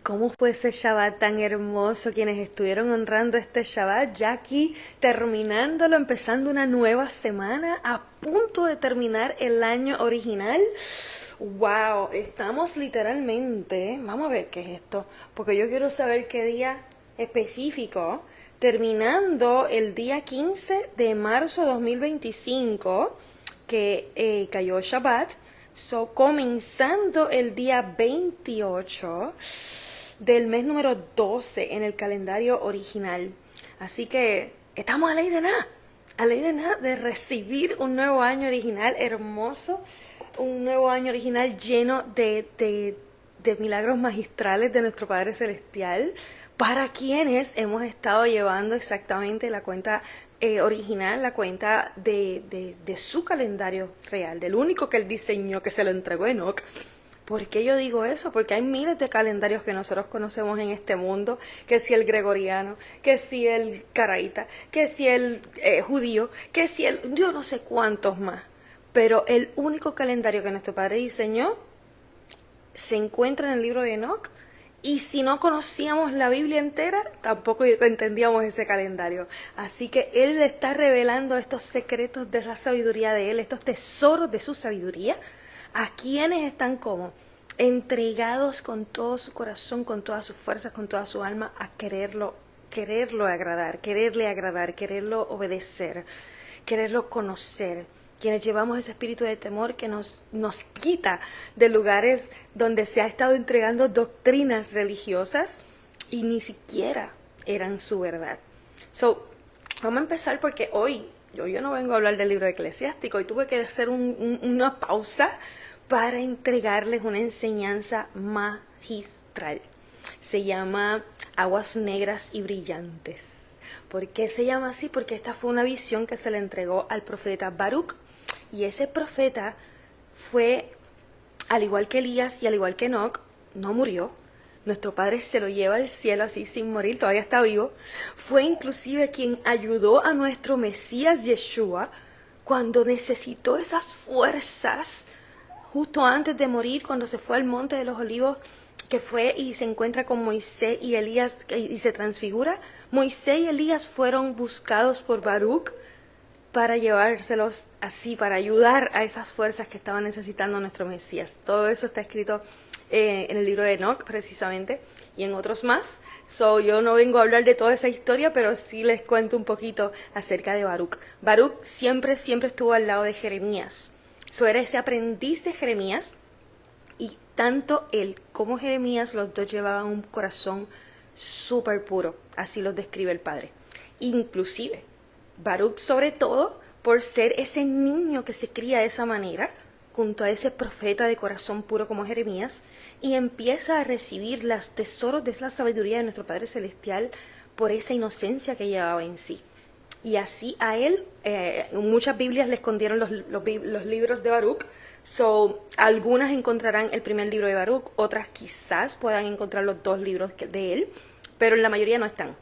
¿Cómo fue ese Shabbat tan hermoso? Quienes estuvieron honrando este Shabbat, ya aquí terminándolo, empezando una nueva semana, a punto de terminar el año original. ¡Wow! Estamos literalmente, vamos a ver qué es esto, porque yo quiero saber qué día específico, terminando el día 15 de marzo de 2025, que cayó Shabbat. Comenzando el día 28 del mes número 12 en el calendario original. Así que estamos a ley de nada de recibir un nuevo año original hermoso, un nuevo año original lleno de milagros magistrales de nuestro Padre Celestial, para quienes hemos estado llevando exactamente la cuenta original, la cuenta de su calendario real, del único que él diseñó, que se lo entregó a Enoch. ¿Por qué yo digo eso? Porque hay miles de calendarios que nosotros conocemos en este mundo, que si el gregoriano, que si el caraíta, que si el judío, que si el... yo no sé cuántos más. Pero el único calendario que nuestro Padre diseñó se encuentra en el libro de Enoch, y si no conocíamos la Biblia entera, tampoco entendíamos ese calendario. Así que Él está revelando estos secretos de la sabiduría de Él, estos tesoros de su sabiduría, a quienes están como entregados con todo su corazón, con todas sus fuerzas, con toda su alma, a quererle agradar, quererlo obedecer, quererlo conocer. Quienes llevamos ese espíritu de temor que nos quita de lugares donde se ha estado entregando doctrinas religiosas y ni siquiera eran su verdad. Vamos a empezar porque hoy yo no vengo a hablar del libro eclesiástico, y tuve que hacer una pausa para entregarles una enseñanza magistral. Se llama Aguas Negras y Brillantes. ¿Por qué se llama así? Porque esta fue una visión que se le entregó al profeta Baruch, y ese profeta fue, al igual que Elías y al igual que Enoch, no murió. Nuestro Padre se lo lleva al cielo así sin morir, todavía está vivo. Fue inclusive quien ayudó a nuestro Mesías Yeshua cuando necesitó esas fuerzas justo antes de morir, cuando se fue al monte de los olivos, que fue y se encuentra con Moisés y Elías y se transfigura. Moisés y Elías fueron buscados por Baruch para llevárselos así, para ayudar a esas fuerzas que estaba necesitando nuestro Mesías. Todo eso está escrito en el libro de Enoch, precisamente, y en otros más. Yo no vengo a hablar de toda esa historia, pero sí les cuento un poquito acerca de Baruch. Baruch siempre estuvo al lado de Jeremías. Era ese aprendiz de Jeremías, y tanto él como Jeremías, los dos llevaban un corazón súper puro, así los describe el Padre. Inclusive, Baruch, sobre todo por ser ese niño que se cría de esa manera, junto a ese profeta de corazón puro como Jeremías, y empieza a recibir los tesoros de la sabiduría de nuestro Padre Celestial por esa inocencia que llevaba en sí. Y así a él, muchas Biblias le escondieron los libros de Baruch. Algunas encontrarán el primer libro de Baruch, otras quizás puedan encontrar los dos libros de él, pero en la mayoría no están.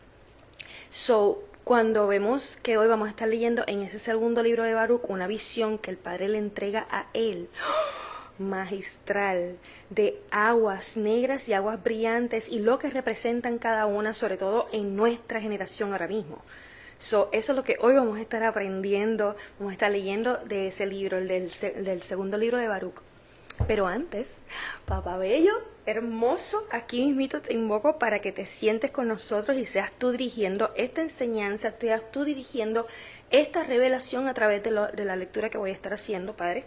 Cuando vemos que hoy vamos a estar leyendo en ese segundo libro de Baruch una visión que el Padre le entrega a él, magistral, de aguas negras y aguas brillantes, y lo que representan cada una, sobre todo en nuestra generación ahora mismo. Eso es lo que hoy vamos a estar aprendiendo, vamos a estar leyendo de ese libro, del segundo libro de Baruch. Pero antes, papá bello, hermoso, aquí mismito te invoco para que te sientes con nosotros y seas tú dirigiendo esta enseñanza, seas tú dirigiendo esta revelación a través de la lectura que voy a estar haciendo, Padre.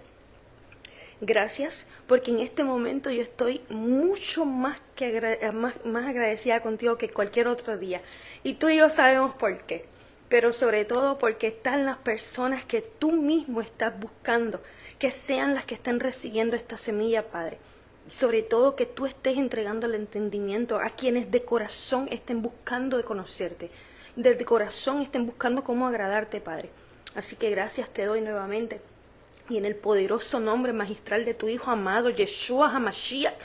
Gracias, porque en este momento yo estoy mucho más agradecida contigo que cualquier otro día. Y tú y yo sabemos por qué, pero sobre todo porque están las personas que tú mismo estás buscando, que sean las que estén recibiendo esta semilla, Padre. Sobre todo que tú estés entregando el entendimiento a quienes de corazón estén buscando de conocerte, de corazón estén buscando cómo agradarte, Padre. Así que gracias te doy nuevamente, y en el poderoso nombre magistral de tu Hijo amado, Yeshua HaMashiach,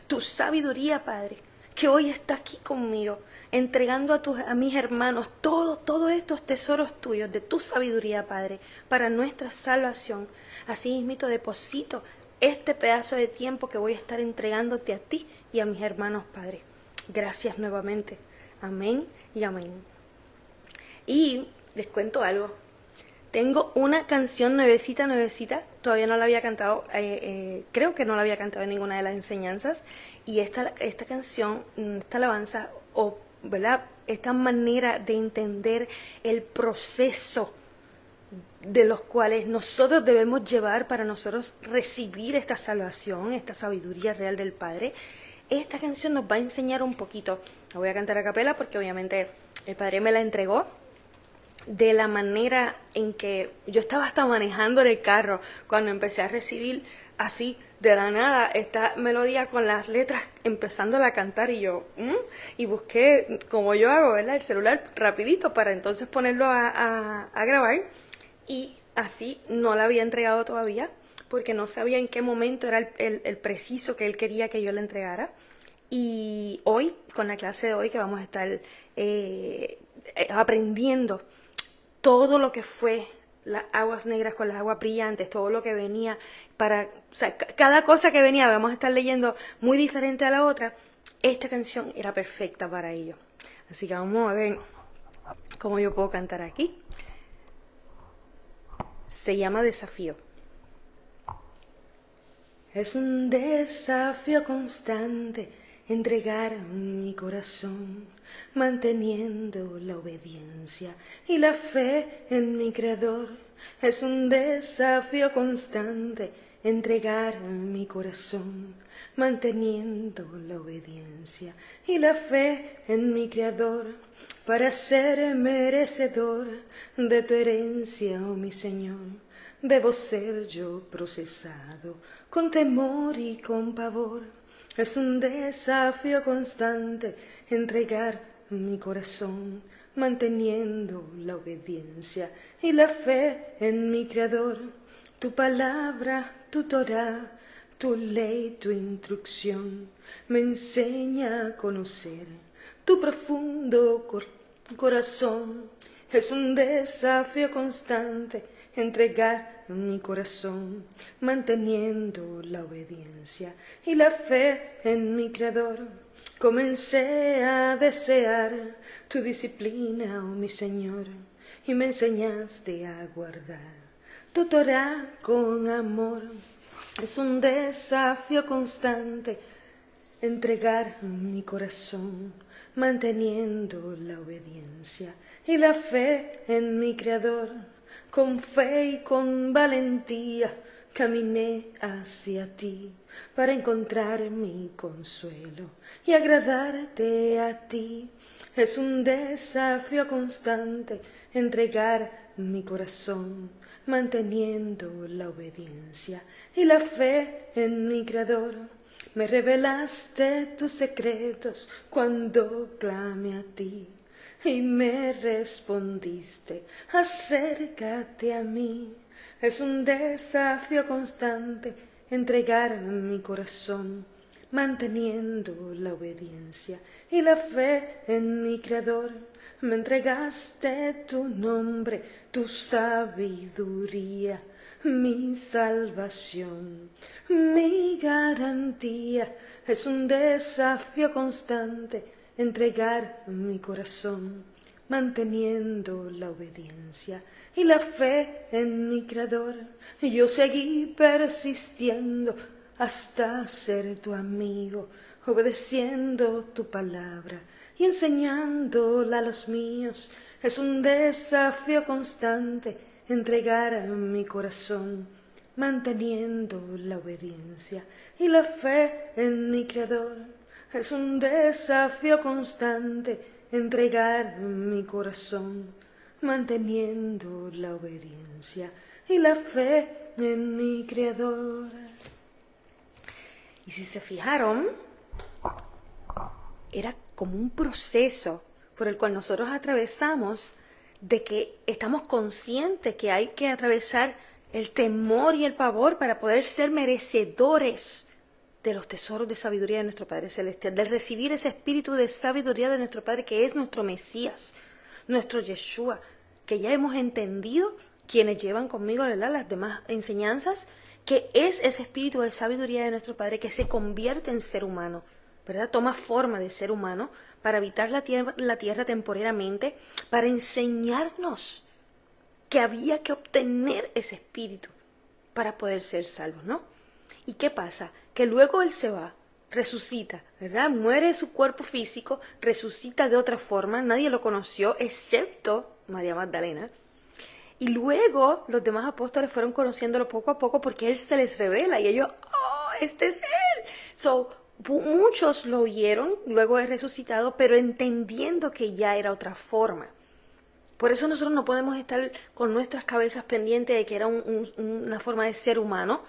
tu sabiduría, Padre, que hoy está aquí conmigo, entregando a mis hermanos todos estos tesoros tuyos, de tu sabiduría, Padre, para nuestra salvación. Así mismito deposito este pedazo de tiempo que voy a estar entregándote a ti y a mis hermanos, Padre. Gracias nuevamente. Amén y amén. Y les cuento algo. Tengo una canción nuevecita, todavía no la había cantado, creo que no la había cantado en ninguna de las enseñanzas, y esta canción, esta alabanza, o ¿verdad? Esta manera de entender el proceso de los cuales nosotros debemos llevar para nosotros recibir esta salvación, esta sabiduría real del Padre. Esta canción nos va a enseñar un poquito. La voy a cantar a capela porque obviamente el Padre me la entregó de la manera en que yo estaba hasta manejando en el carro cuando empecé a recibir así de la nada esta melodía con las letras empezándola a cantar y yo y busqué como yo hago, ¿verdad? El celular rapidito para entonces ponerlo a grabar, y así no la había entregado todavía porque no sabía en qué momento era el preciso que él quería que yo le entregara. Y hoy, con la clase de hoy, que vamos a estar aprendiendo todo lo que fue las aguas negras con las aguas brillantes, todo lo que venía para, o sea, cada cosa que venía, vamos a estar leyendo muy diferente a la otra. Esta canción era perfecta para ello. Así que vamos a ver cómo yo puedo cantar aquí. Se llama Desafío. Es un desafío constante entregar mi corazón, manteniendo la obediencia y la fe en mi Creador. Es un desafío constante entregar mi corazón, manteniendo la obediencia y la fe en mi Creador, para ser merecedor de tu herencia, oh mi Señor. Debo ser yo procesado con temor y con pavor. Es un desafío constante entregar mi corazón, manteniendo la obediencia y la fe en mi Creador. Tu palabra, tu Torá, tu ley, tu instrucción me enseña a conocer tu profundo corazón. Es un desafío constante entregar mi corazón, manteniendo la obediencia y la fe en mi Creador. Comencé a desear tu disciplina, oh mi Señor, y me enseñaste a guardar tu Torá con amor. Es un desafío constante entregar mi corazón, manteniendo la obediencia y la fe en mi Creador. Con fe y con valentía caminé hacia ti para encontrar mi consuelo y agradarte a ti. Es un desafío constante entregar mi corazón, manteniendo la obediencia y la fe en mi Creador. Me revelaste tus secretos cuando clamé a ti, y me respondiste, acércate a mí. Es un desafío constante entregar mi corazón, manteniendo la obediencia y la fe en mi Creador. Me entregaste tu nombre, tu sabiduría, mi salvación, mi garantía. Es un desafío constante entregar mi corazón, manteniendo la obediencia y la fe en mi Creador. Yo seguí persistiendo hasta ser tu amigo, obedeciendo tu palabra y enseñándola a los míos. Es un desafío constante entregar mi corazón, manteniendo la obediencia y la fe en mi Creador. Es un desafío constante entregar mi corazón, manteniendo la obediencia y la fe en mi Creador. Y si se fijaron, era como un proceso por el cual nosotros atravesamos, de que estamos conscientes que hay que atravesar el temor y el pavor para poder ser merecedores de los tesoros de sabiduría de nuestro Padre Celestial, de recibir ese espíritu de sabiduría de nuestro Padre, que es nuestro Mesías, nuestro Yeshua, que ya hemos entendido, quienes llevan conmigo, ¿verdad?, las demás enseñanzas, que es ese espíritu de sabiduría de nuestro Padre que se convierte en ser humano ¿verdad? Toma forma de ser humano para habitar la tierra temporalmente, para enseñarnos que había que obtener ese espíritu para poder ser salvos, ¿no? ¿Y qué pasa? Que luego Él se va, resucita, ¿verdad? Muere su cuerpo físico, resucita de otra forma, nadie lo conoció, excepto María Magdalena. Y luego los demás apóstoles fueron conociéndolo poco a poco porque Él se les revela y ellos, ¡oh, este es Él! Muchos lo oyeron, luego es resucitado, pero entendiendo que ya era otra forma. Por eso nosotros no podemos estar con nuestras cabezas pendientes de que era una forma de ser humano,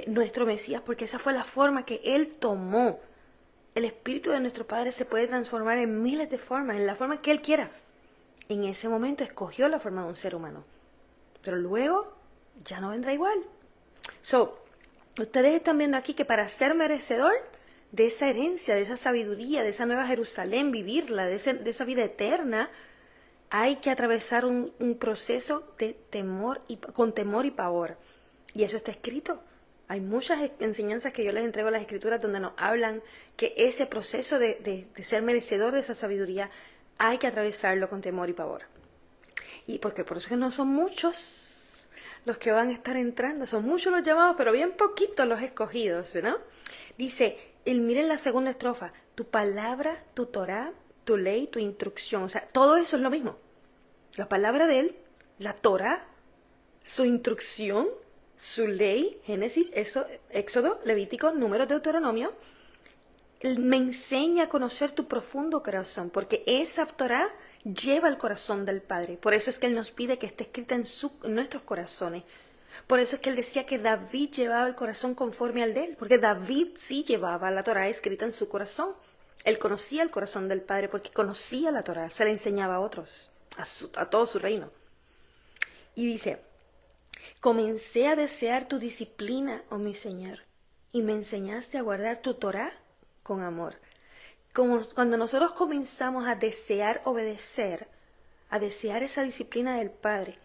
nuestro Mesías, porque esa fue la forma que Él tomó. El espíritu de nuestro Padre se puede transformar en miles de formas, en la forma que Él quiera. En ese momento escogió la forma de un ser humano, pero luego ya no vendrá igual. Ustedes están viendo aquí que para ser merecedor de esa herencia, de esa sabiduría, de esa nueva Jerusalén, vivirla, de esa vida eterna, hay que atravesar un proceso de con temor y pavor. Y eso está escrito. Hay muchas enseñanzas que yo les entrego a las escrituras donde nos hablan que ese proceso de ser merecedor de esa sabiduría hay que atravesarlo con temor y pavor. Y porque por eso que no son muchos los que van a estar entrando, son muchos los llamados, pero bien poquitos los escogidos, ¿no? Dice, miren la segunda estrofa, tu palabra, tu Torá, tu ley, tu instrucción, o sea, todo eso es lo mismo. La palabra de Él, la Torá, su instrucción, su ley, Génesis, Éxodo, Levítico, Números, Deuteronomio, me enseña a conocer tu profundo corazón, porque esa Torá lleva el corazón del Padre. Por eso es que Él nos pide que esté escrita en nuestros corazones. Por eso es que Él decía que David llevaba el corazón conforme al de Él, porque David sí llevaba la Torá escrita en su corazón. Él conocía el corazón del Padre porque conocía la Torá, se la enseñaba a otros, a todo su reino. Y dice, comencé a desear tu disciplina, oh mi Señor, y me enseñaste a guardar tu Torá con amor. Cuando nosotros comenzamos a desear obedecer, a desear esa disciplina del Padre,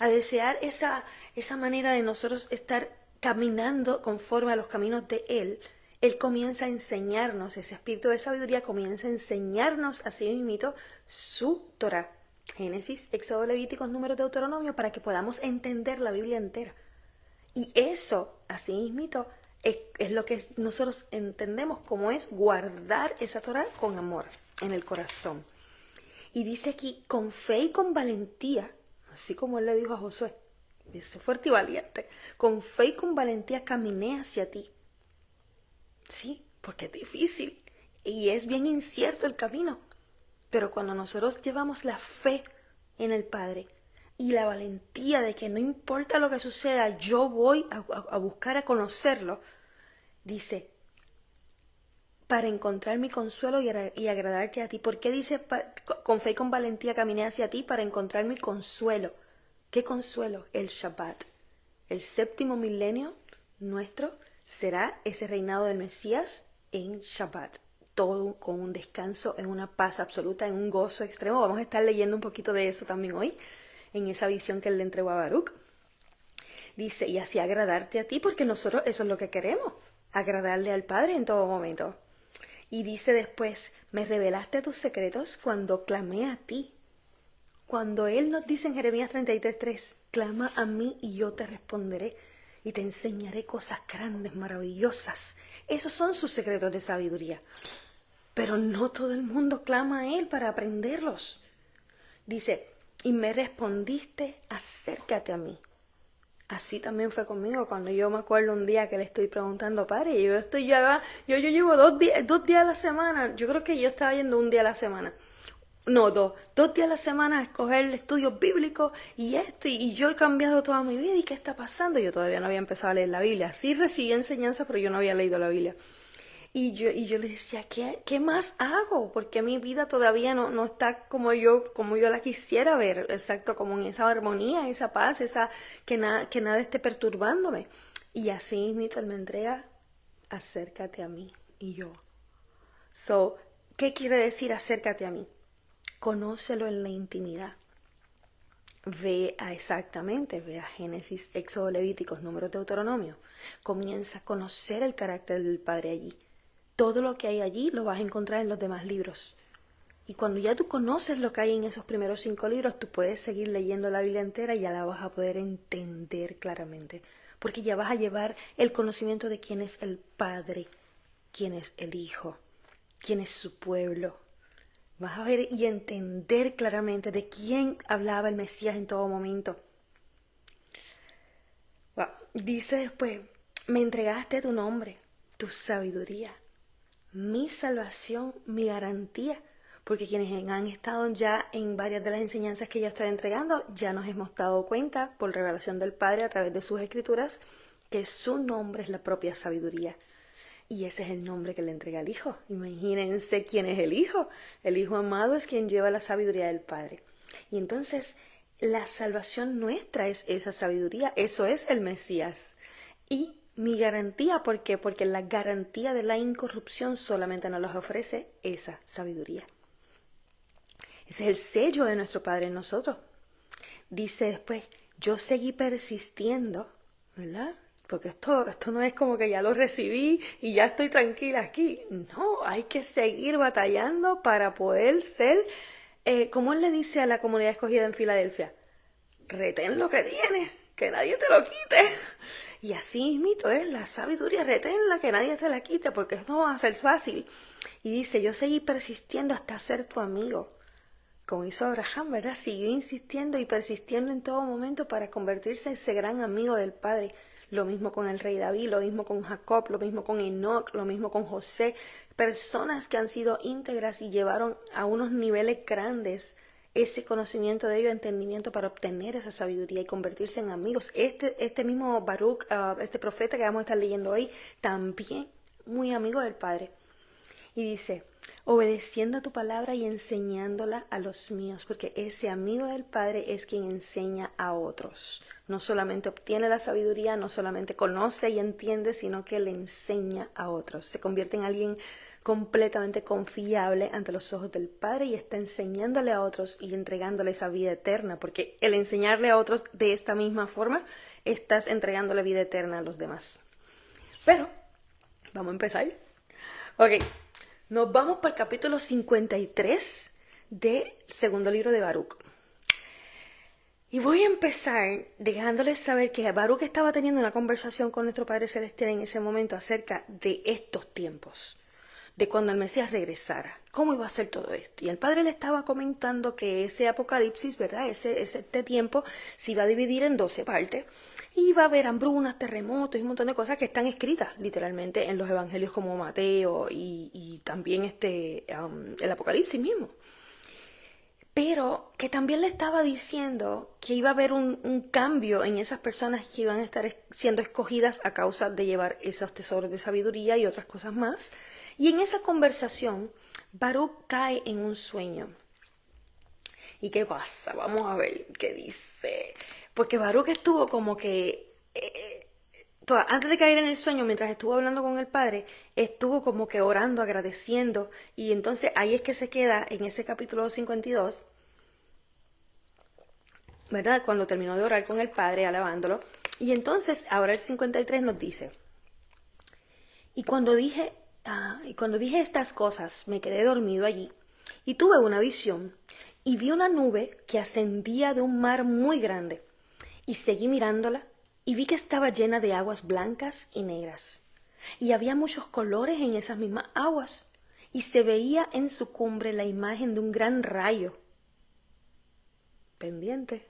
a desear esa manera de nosotros estar caminando conforme a los caminos de Él, Él comienza a enseñarnos, ese espíritu de sabiduría comienza a enseñarnos a sí mismito su Torá. Génesis, Éxodo, Levíticos, Números, Deuteronomio, para que podamos entender la Biblia entera. Y eso, así mismito, es lo que nosotros entendemos como es guardar esa Torá con amor en el corazón. Y dice aquí, con fe y con valentía, así como Él le dijo a Josué, dice fuerte y valiente, con fe y con valentía caminé hacia ti. Sí, porque es difícil y es bien incierto el camino. Pero cuando nosotros llevamos la fe en el Padre y la valentía de que no importa lo que suceda, yo voy a buscar a conocerlo, dice, para encontrar mi consuelo y agradarte a ti. ¿Por qué dice, con fe y con valentía caminé hacia ti para encontrar mi consuelo? ¿Qué consuelo? El Shabbat. El séptimo milenio nuestro será ese reinado del Mesías en Shabbat. Todo con un descanso, en una paz absoluta, en un gozo extremo. Vamos a estar leyendo un poquito de eso también hoy, en esa visión que Él le entregó a Baruch. Dice, y así agradarte a ti, porque nosotros eso es lo que queremos, agradarle al Padre en todo momento. Y dice después, me revelaste tus secretos cuando clamé a ti. Cuando Él nos dice en Jeremías 33:3, clama a mí y yo te responderé y te enseñaré cosas grandes, maravillosas. Esos son sus secretos de sabiduría. Pero no todo el mundo clama a Él para aprenderlos. Dice, y me respondiste, acércate a mí. Así también fue conmigo cuando yo me acuerdo un día que le estoy preguntando, padre, yo llevo 2 días a la semana, yo creo que yo estaba yendo un día a la semana. No, 2 días a la semana a escoger el estudio bíblico y esto, y yo he cambiado toda mi vida, ¿y qué está pasando? Yo todavía no había empezado a leer la Biblia, sí recibí enseñanza, pero yo no había leído la Biblia. Y yo le decía, ¿qué más hago? Porque mi vida todavía no está como yo la quisiera ver, exacto, como en esa armonía, esa paz, que nada esté perturbándome. Y así mismo Él me entrega, acércate a mí. Y yo, ¿qué quiere decir acércate a mí? Conócelo en la intimidad. Ve a Génesis, Éxodo, Levíticos, Números, Deuteronomio. Comienza a conocer el carácter del Padre allí. todo lo que hay allí lo vas a encontrar en los demás libros. Y cuando ya tú conoces lo que hay en esos primeros 5 libros, tú puedes seguir leyendo la Biblia entera y ya la vas a poder entender claramente. Porque ya vas a llevar el conocimiento de quién es el Padre, quién es el Hijo, quién es su pueblo. Vas a ver y entender claramente de quién hablaba el Mesías en todo momento. Wow. Dice después, me entregaste tu nombre, tu sabiduría, mi salvación, mi garantía. Porque quienes han estado ya en varias de las enseñanzas que yo estoy entregando, ya nos hemos dado cuenta por revelación del Padre a través de sus escrituras, que su nombre es la propia sabiduría. Y ese es el nombre que le entrega al Hijo. Imagínense quién es el Hijo. El Hijo amado es quien lleva la sabiduría del Padre. Y entonces la salvación nuestra es esa sabiduría, eso es el Mesías. Y mi garantía, ¿por qué? Porque la garantía de la incorrupción solamente nos los ofrece esa sabiduría. Ese es el sello de nuestro Padre en nosotros. Dice después, yo seguí persistiendo, ¿verdad? Porque esto no es como que ya lo recibí y ya estoy tranquila aquí. No, hay que seguir batallando para poder ser, como él le dice a la comunidad escogida en Filadelfia, retén lo que tienes, que nadie te lo quite. Y así mismo es la sabiduría, reténla, que nadie te la quite, porque esto no va a ser fácil. Y dice, yo seguí persistiendo hasta ser tu amigo. Como hizo Abraham, ¿verdad? Siguió insistiendo y persistiendo en todo momento para convertirse en ese gran amigo del Padre. Lo mismo con el rey David, lo mismo con Jacob, lo mismo con Enoc, lo mismo con José. Personas que han sido íntegras y llevaron a unos niveles grandes ese conocimiento de ellos, entendimiento para obtener esa sabiduría y convertirse en amigos. Este mismo Baruch, este profeta que vamos a estar leyendo hoy, también muy amigo del Padre. Y dice, obedeciendo a tu palabra y enseñándola a los míos, porque ese amigo del Padre es quien enseña a otros. No solamente obtiene la sabiduría, no solamente conoce y entiende, sino que le enseña a otros. Se convierte en alguien completamente confiable ante los ojos del Padre y está enseñándole a otros y entregándole esa vida eterna, porque el enseñarle a otros de esta misma forma, estás entregándole vida eterna a los demás. Pero, vamos a empezar. Ok. Nos vamos para el capítulo 53 del segundo libro de Baruch. Y voy a empezar dejándoles saber que Baruch estaba teniendo una conversación con nuestro Padre Celestial en ese momento acerca de estos tiempos, de cuando el Mesías regresara, cómo iba a ser todo esto. Y el Padre le estaba comentando que ese apocalipsis, ¿verdad? Este tiempo se iba a dividir en 12 partes. Y va a haber hambrunas, terremotos y un montón de cosas que están escritas literalmente en los evangelios como Mateo y también el Apocalipsis mismo. Pero que también le estaba diciendo que iba a haber un cambio en esas personas que iban a estar siendo escogidas a causa de llevar esos tesoros de sabiduría y otras cosas más. Y en esa conversación, Baruch cae en un sueño. ¿Y qué pasa? Vamos a ver qué dice. Porque Baruch estuvo como que, antes de caer en el sueño, mientras estuvo hablando con el Padre, estuvo como que orando, agradeciendo. Y entonces ahí es que se queda en ese capítulo 52, ¿verdad? Cuando terminó de orar con el Padre, alabándolo. Y entonces ahora el 53 nos dice, y cuando dije estas cosas, me quedé dormido allí y tuve una visión y vi una nube que ascendía de un mar muy grande y seguí mirándola y vi que estaba llena de aguas blancas y negras y había muchos colores en esas mismas aguas y se veía en su cumbre la imagen de un gran rayo pendiente.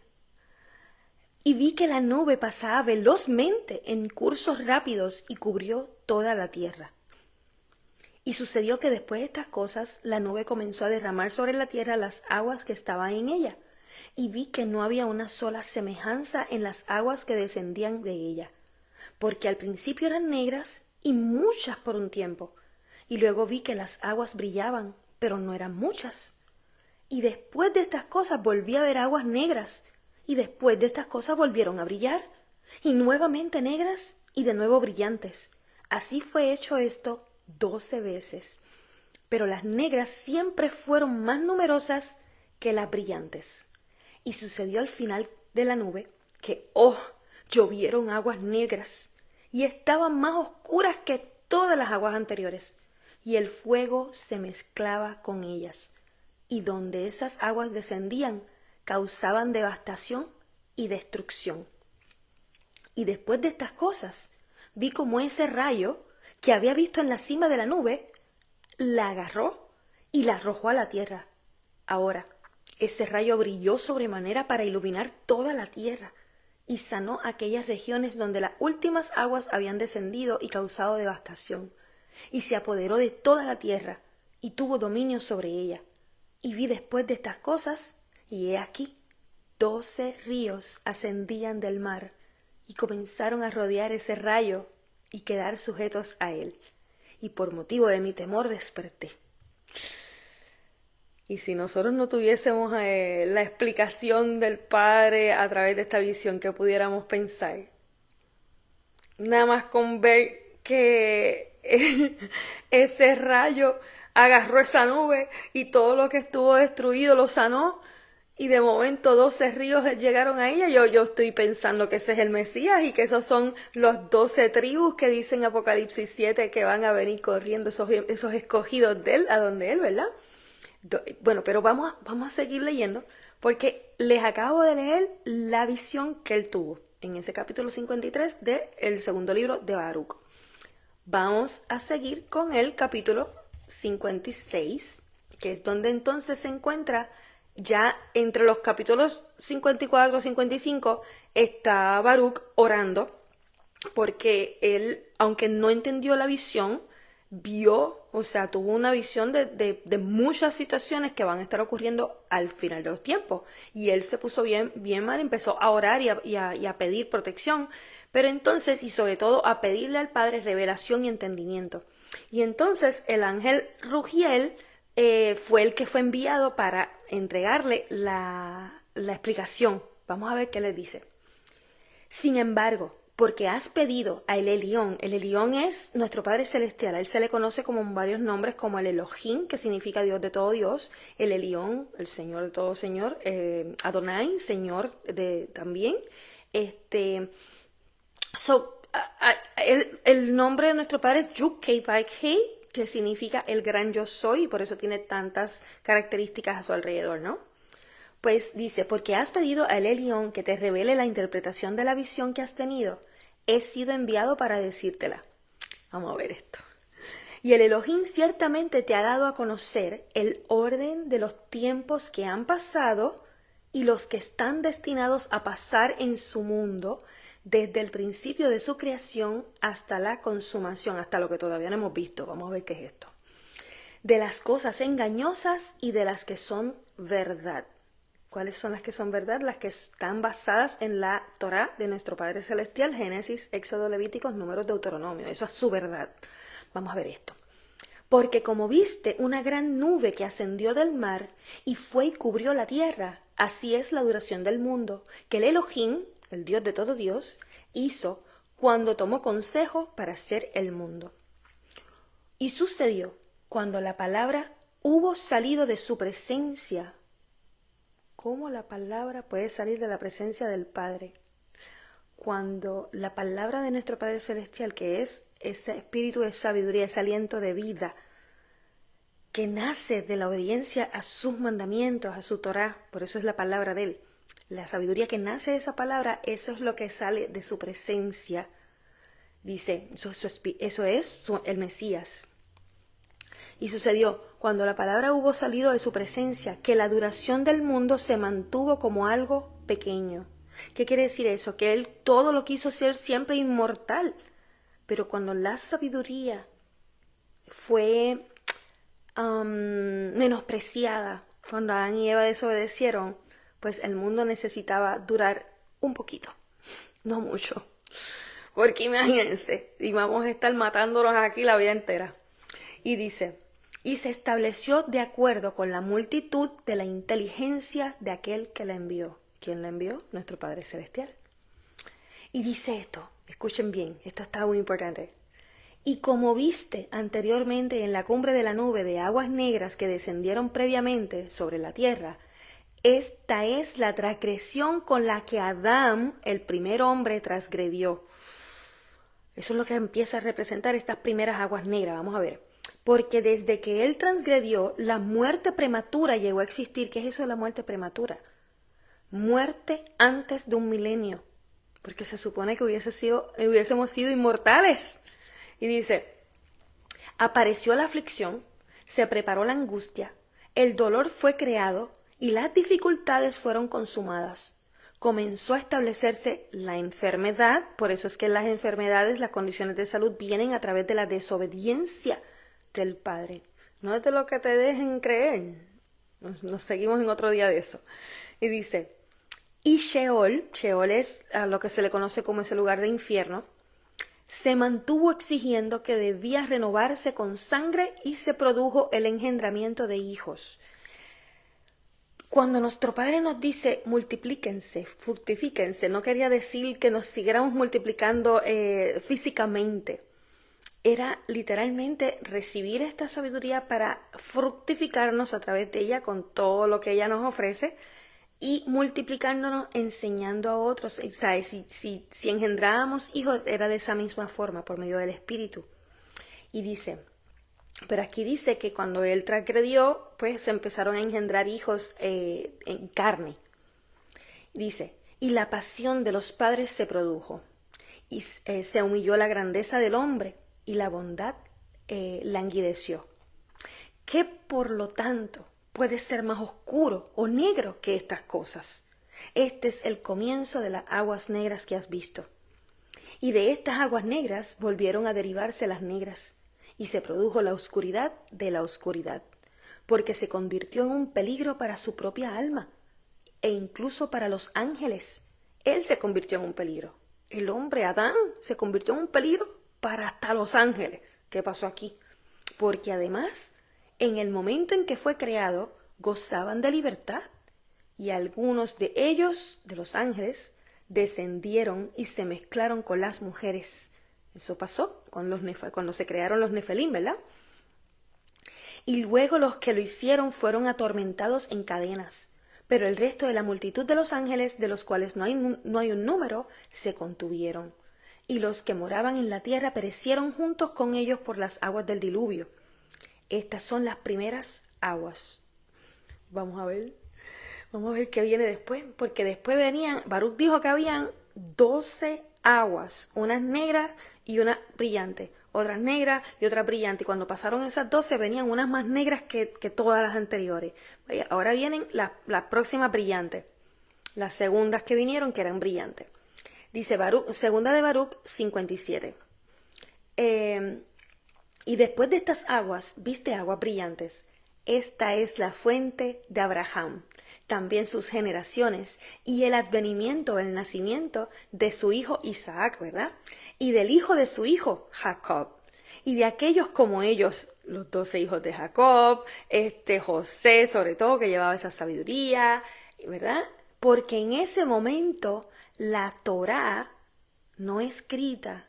Y vi que la nube pasaba velozmente en cursos rápidos y cubrió toda la tierra. Y sucedió que después de estas cosas, la nube comenzó a derramar sobre la tierra las aguas que estaban en ella, y vi que no había una sola semejanza en las aguas que descendían de ella, porque al principio eran negras y muchas por un tiempo, y luego vi que las aguas brillaban, pero no eran muchas. Y después de estas cosas volví a ver aguas negras, y después de estas cosas volvieron a brillar, y nuevamente negras y de nuevo brillantes. Así fue hecho esto 12 veces, pero las negras siempre fueron más numerosas que las brillantes. Y sucedió al final de la nube que, llovieron aguas negras y estaban más oscuras que todas las aguas anteriores. y el fuego se mezclaba con ellas, y donde esas aguas descendían, causaban devastación y destrucción. Y después de estas cosas, vi como ese rayo que había visto en la cima de la nube, la agarró y la arrojó a la tierra. Ahora, ese rayo brilló sobremanera para iluminar toda la tierra y sanó aquellas regiones donde las últimas aguas habían descendido y causado devastación, y se apoderó de toda la tierra y tuvo dominio sobre ella. Y vi después de estas cosas, y he aquí, 12 ríos ascendían del mar y comenzaron a rodear ese rayo y quedar sujetos a él. Y por motivo de mi temor desperté. Y si nosotros no tuviésemos la explicación del Padre a través de esta visión, ¿qué pudiéramos pensar? Nada más con ver que ese rayo agarró esa nube y todo lo que estuvo destruido lo sanó, y de momento 12 ríos llegaron a ella. Yo estoy pensando que ese es el Mesías y que esos son los 12 tribus que dicen Apocalipsis 7 que van a venir corriendo, esos escogidos de él, a donde él, ¿verdad? Bueno, pero vamos a seguir leyendo, porque les acabo de leer la visión que él tuvo en ese capítulo 53 del segundo libro de Baruch. Vamos a seguir con el capítulo 56, que es donde entonces se encuentra ya entre los capítulos 54 y 55, está Baruch orando, porque él, aunque no entendió la visión, vio, o sea, tuvo una visión de muchas situaciones que van a estar ocurriendo al final de los tiempos. Y él se puso bien mal, empezó a orar y a pedir protección, pero entonces, y sobre todo, a pedirle al Padre revelación y entendimiento. Y entonces el ángel Rugiel fue el que fue enviado para entregarle la explicación. Vamos a ver qué le dice. Sin embargo, porque has pedido a el Elión es nuestro Padre Celestial, a él se le conoce como varios nombres, como el Elohim, que significa Dios de todo Dios, el Elión, el Señor de todo Señor, Adonai, Señor también, el nombre de nuestro Padre es Yud-Kei-Vay-Kei, que significa el gran yo soy, y por eso tiene tantas características a su alrededor, ¿no? Pues dice, porque has pedido al Elión que te revele la interpretación de la visión que has tenido, he sido enviado para decírtela. Vamos a ver esto. Y el Elohim ciertamente te ha dado a conocer el orden de los tiempos que han pasado y los que están destinados a pasar en su mundo, desde el principio de su creación hasta la consumación, hasta lo que todavía no hemos visto. Vamos a ver qué es esto. De las cosas engañosas y de las que son verdad. ¿Cuáles son las que son verdad? Las que están basadas en la Torá de nuestro Padre Celestial, Génesis, Éxodo, Levíticos, Números, Deuteronomio. Eso es su verdad. Vamos a ver esto. Porque como viste una gran nube que ascendió del mar y fue y cubrió la tierra, así es la duración del mundo, que el Elohim, el Dios de todo Dios, hizo cuando tomó consejo para hacer el mundo. Y sucedió cuando la palabra hubo salido de su presencia. ¿Cómo la palabra puede salir de la presencia del Padre? Cuando la palabra de nuestro Padre Celestial, que es ese espíritu de sabiduría, ese aliento de vida, que nace de la obediencia a sus mandamientos, a su Torá, por eso es la palabra de él. La sabiduría que nace de esa palabra, eso es lo que sale de su presencia. Dice, eso es el Mesías. Y sucedió, cuando la palabra hubo salido de su presencia, que la duración del mundo se mantuvo como algo pequeño. ¿Qué quiere decir eso? Que él todo lo quiso ser siempre inmortal. Pero cuando la sabiduría fue menospreciada, cuando Adán y Eva desobedecieron, pues el mundo necesitaba durar un poquito, no mucho. Porque imagínense, y vamos a estar matándonos aquí la vida entera. Y dice, y se estableció de acuerdo con la multitud de la inteligencia de aquel que la envió. ¿Quién la envió? Nuestro Padre Celestial. Y dice esto, escuchen bien, esto está muy importante. Y como viste anteriormente en la cumbre de la nube de aguas negras que descendieron previamente sobre la tierra, esta es la transgresión con la que Adán, el primer hombre, transgredió. Eso es lo que empieza a representar estas primeras aguas negras. Vamos a ver. porque desde que él transgredió, la muerte prematura llegó a existir. ¿Qué es eso de la muerte prematura? Muerte antes de un milenio, porque se supone que hubiésemos sido inmortales. Y dice, apareció la aflicción, se preparó la angustia, el dolor fue creado y las dificultades fueron consumadas. Comenzó a establecerse la enfermedad, por eso es que las enfermedades, las condiciones de salud vienen a través de la desobediencia del Padre, no es de lo que te dejen creer. Nos seguimos en otro día de eso. Y dice, y Sheol es a lo que se le conoce como ese lugar de infierno, se mantuvo exigiendo que debía renovarse con sangre y se produjo el engendramiento de hijos. Cuando nuestro Padre nos dice multiplíquense, fructifíquense, no quería decir que nos siguiéramos multiplicando físicamente. Era literalmente recibir esta sabiduría para fructificarnos a través de ella con todo lo que ella nos ofrece y multiplicándonos enseñando a otros. O sea, si engendrábamos hijos era de esa misma forma, por medio del Espíritu. Y dice, pero aquí dice que cuando él transgredió, pues se empezaron a engendrar hijos en carne. Dice, y la pasión de los padres se produjo, y se humilló la grandeza del hombre, y la bondad languideció. ¿Qué por lo tanto puede ser más oscuro o negro que estas cosas? Este es el comienzo de las aguas negras que has visto. Y de estas aguas negras volvieron a derivarse las negras, y se produjo la oscuridad de la oscuridad, porque se convirtió en un peligro para su propia alma, e incluso para los ángeles. Él se convirtió en un peligro. El hombre, Adán, se convirtió en un peligro para hasta los ángeles. ¿Qué pasó aquí? Porque además, en el momento en que fue creado, gozaban de libertad, y algunos de ellos, de los ángeles, descendieron y se mezclaron con las mujeres. Eso pasó cuando se crearon los nefelín, ¿verdad? Y luego los que lo hicieron fueron atormentados en cadenas, pero el resto de la multitud de los ángeles, de los cuales no hay un número, se contuvieron. Y los que moraban en la tierra perecieron juntos con ellos por las aguas del diluvio. Estas son las primeras aguas. Vamos a ver qué viene después, porque después venían, Baruch dijo que habían 12 aguas, unas negras y una brillante, otras negras y otras brillantes. Y cuando pasaron esas 12 venían unas más negras que todas las anteriores. Ahora vienen las próximas brillantes, las segundas que vinieron que eran brillantes. Dice segunda de Baruch 57. Y después de estas aguas, viste aguas brillantes. Esta es la fuente de Abraham, también sus generaciones, y el advenimiento, el nacimiento de su hijo Isaac, ¿verdad? Y del hijo de su hijo Jacob, y de aquellos como ellos, los 12 hijos de Jacob, José sobre todo, que llevaba esa sabiduría, ¿verdad? Porque en ese momento la Torá no escrita,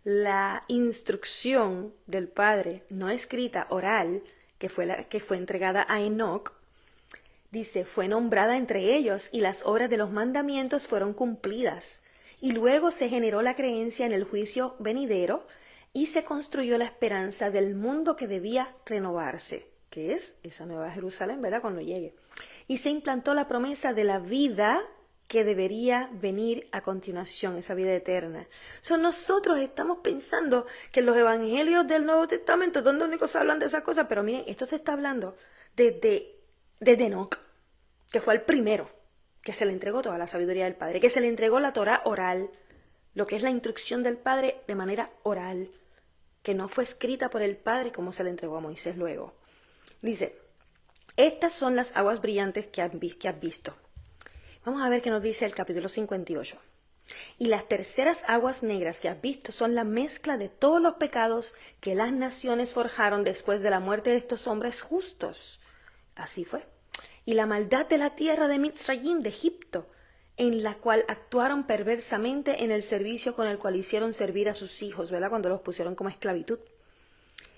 la instrucción del Padre no escrita, oral, que fue entregada a Enoc, dice, fue nombrada entre ellos y las obras de los mandamientos fueron cumplidas. Y luego se generó la creencia en el juicio venidero y se construyó la esperanza del mundo que debía renovarse, que es esa nueva Jerusalén, ¿verdad? Cuando llegue. Y se implantó la promesa de la vida que debería venir a continuación, esa vida eterna. Nosotros estamos pensando que los evangelios del Nuevo Testamento, donde únicos hablan de esas cosas, pero miren, esto se está hablando desde Enoc, que fue el primero que se le entregó toda la sabiduría del Padre, que se le entregó la Torá oral, lo que es la instrucción del Padre de manera oral, que no fue escrita por el Padre como se le entregó a Moisés luego. Dice, estas son las aguas brillantes que has visto. Vamos a ver qué nos dice el capítulo 58. Y las terceras aguas negras que has visto son la mezcla de todos los pecados que las naciones forjaron después de la muerte de estos hombres justos. Así fue. Y la maldad de la tierra de Mitzrayim, de Egipto, en la cual actuaron perversamente en el servicio con el cual hicieron servir a sus hijos, ¿verdad? Cuando los pusieron como esclavitud.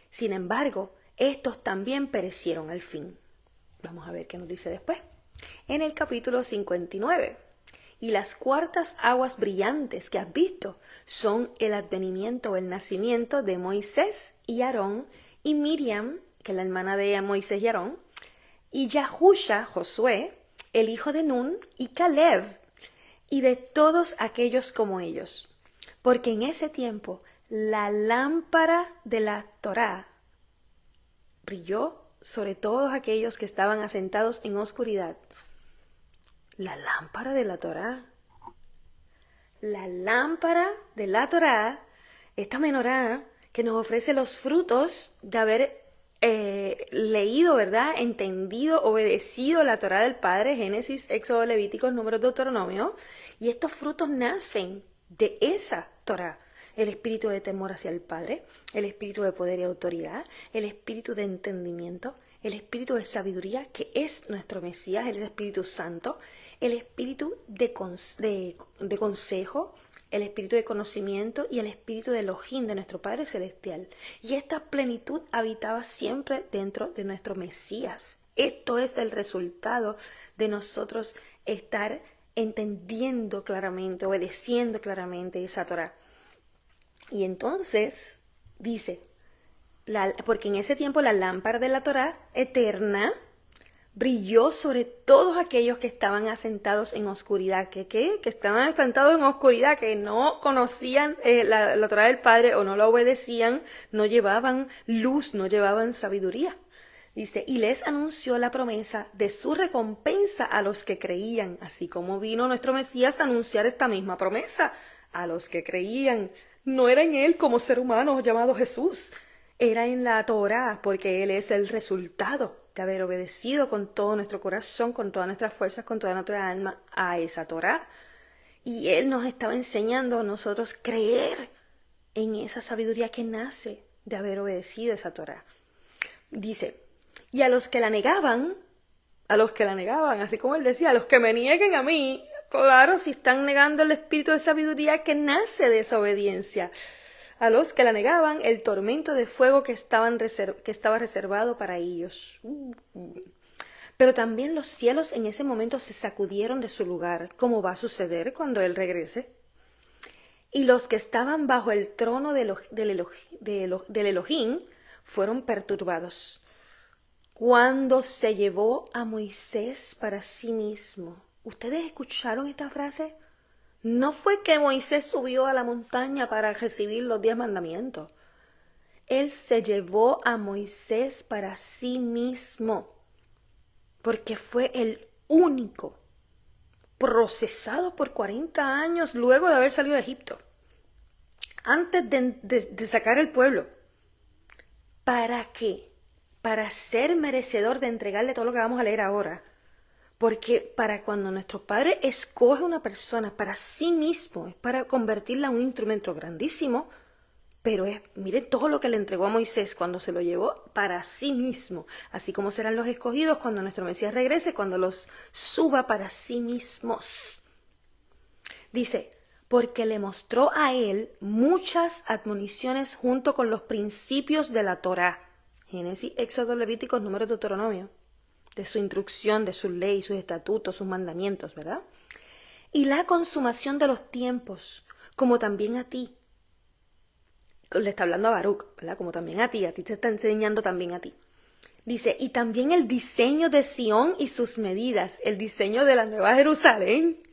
Sin embargo, estos también perecieron al fin. Vamos a ver qué nos dice después. En el capítulo 59. Y las cuartas aguas brillantes que has visto son el advenimiento o el nacimiento de Moisés y Aarón, y Miriam, que es la hermana de Moisés y Aarón, y Yahusha, Josué, el hijo de Nun, y Caleb, y de todos aquellos como ellos. Porque en ese tiempo la lámpara de la Torá brilló sobre todos aquellos que estaban asentados en oscuridad. La lámpara de la Torá. La lámpara de la Torá, esta menorá que nos ofrece los frutos de haber leído, ¿verdad? Entendido, obedecido la Torá del Padre, Génesis, Éxodo, Levíticos, Números, Deuteronomio, y estos frutos nacen de esa Torá. El espíritu de temor hacia el Padre, el espíritu de poder y autoridad, el espíritu de entendimiento, el espíritu de sabiduría, que es nuestro Mesías, el Espíritu Santo, el espíritu de consejo, el espíritu de conocimiento y el espíritu de Elohim, de nuestro Padre Celestial. Y esta plenitud habitaba siempre dentro de nuestro Mesías. Esto es el resultado de nosotros estar entendiendo claramente, obedeciendo claramente esa Torá. Y entonces dice, porque en ese tiempo la lámpara de la Torá eterna brilló sobre todos aquellos que estaban asentados en oscuridad, que estaban asentados en oscuridad, que no conocían la Torá del Padre o no la obedecían, no llevaban luz, no llevaban sabiduría. Dice, y les anunció la promesa de su recompensa a los que creían, así como vino nuestro Mesías a anunciar esta misma promesa a los que creían. No era en él como ser humano llamado Jesús, era en la Torá, porque él es el resultado de haber obedecido con todo nuestro corazón, con todas nuestras fuerzas, con toda nuestra alma a esa Torá. Y él nos estaba enseñando a nosotros creer en esa sabiduría que nace de haber obedecido esa Torá. Dice, y a los que la negaban, así como él decía, a los que me nieguen a mí, claro, si están negando el espíritu de sabiduría que nace de esa obediencia. A los que la negaban, el tormento de fuego que estaba reservado para ellos. Pero también los cielos en ese momento se sacudieron de su lugar, como va a suceder cuando Él regrese. Y los que estaban bajo el trono del Elohim fueron perturbados. Cuando se llevó a Moisés para sí mismo. ¿Ustedes escucharon esta frase? No fue que Moisés subió a la montaña para recibir los 10 mandamientos. Él se llevó a Moisés para sí mismo, porque fue el único procesado por 40 años luego de haber salido de Egipto, antes de sacar el pueblo. ¿Para qué? Para ser merecedor de entregarle todo lo que vamos a leer ahora. Porque para cuando nuestro Padre escoge una persona para sí mismo, es para convertirla en un instrumento grandísimo, pero miren todo lo que le entregó a Moisés cuando se lo llevó para sí mismo, así como serán los escogidos cuando nuestro Mesías regrese, cuando los suba para sí mismos. Dice, porque le mostró a él muchas admoniciones junto con los principios de la Torá. Génesis, Éxodo, Levíticos, Números, Deuteronomio. De su instrucción, de su ley, sus estatutos, sus mandamientos, ¿verdad? Y la consumación de los tiempos, como también a ti. Le está hablando a Baruch, ¿verdad? Como también a ti te está enseñando también a ti. Dice, y también el diseño de Sión y sus medidas, el diseño de la Nueva Jerusalén.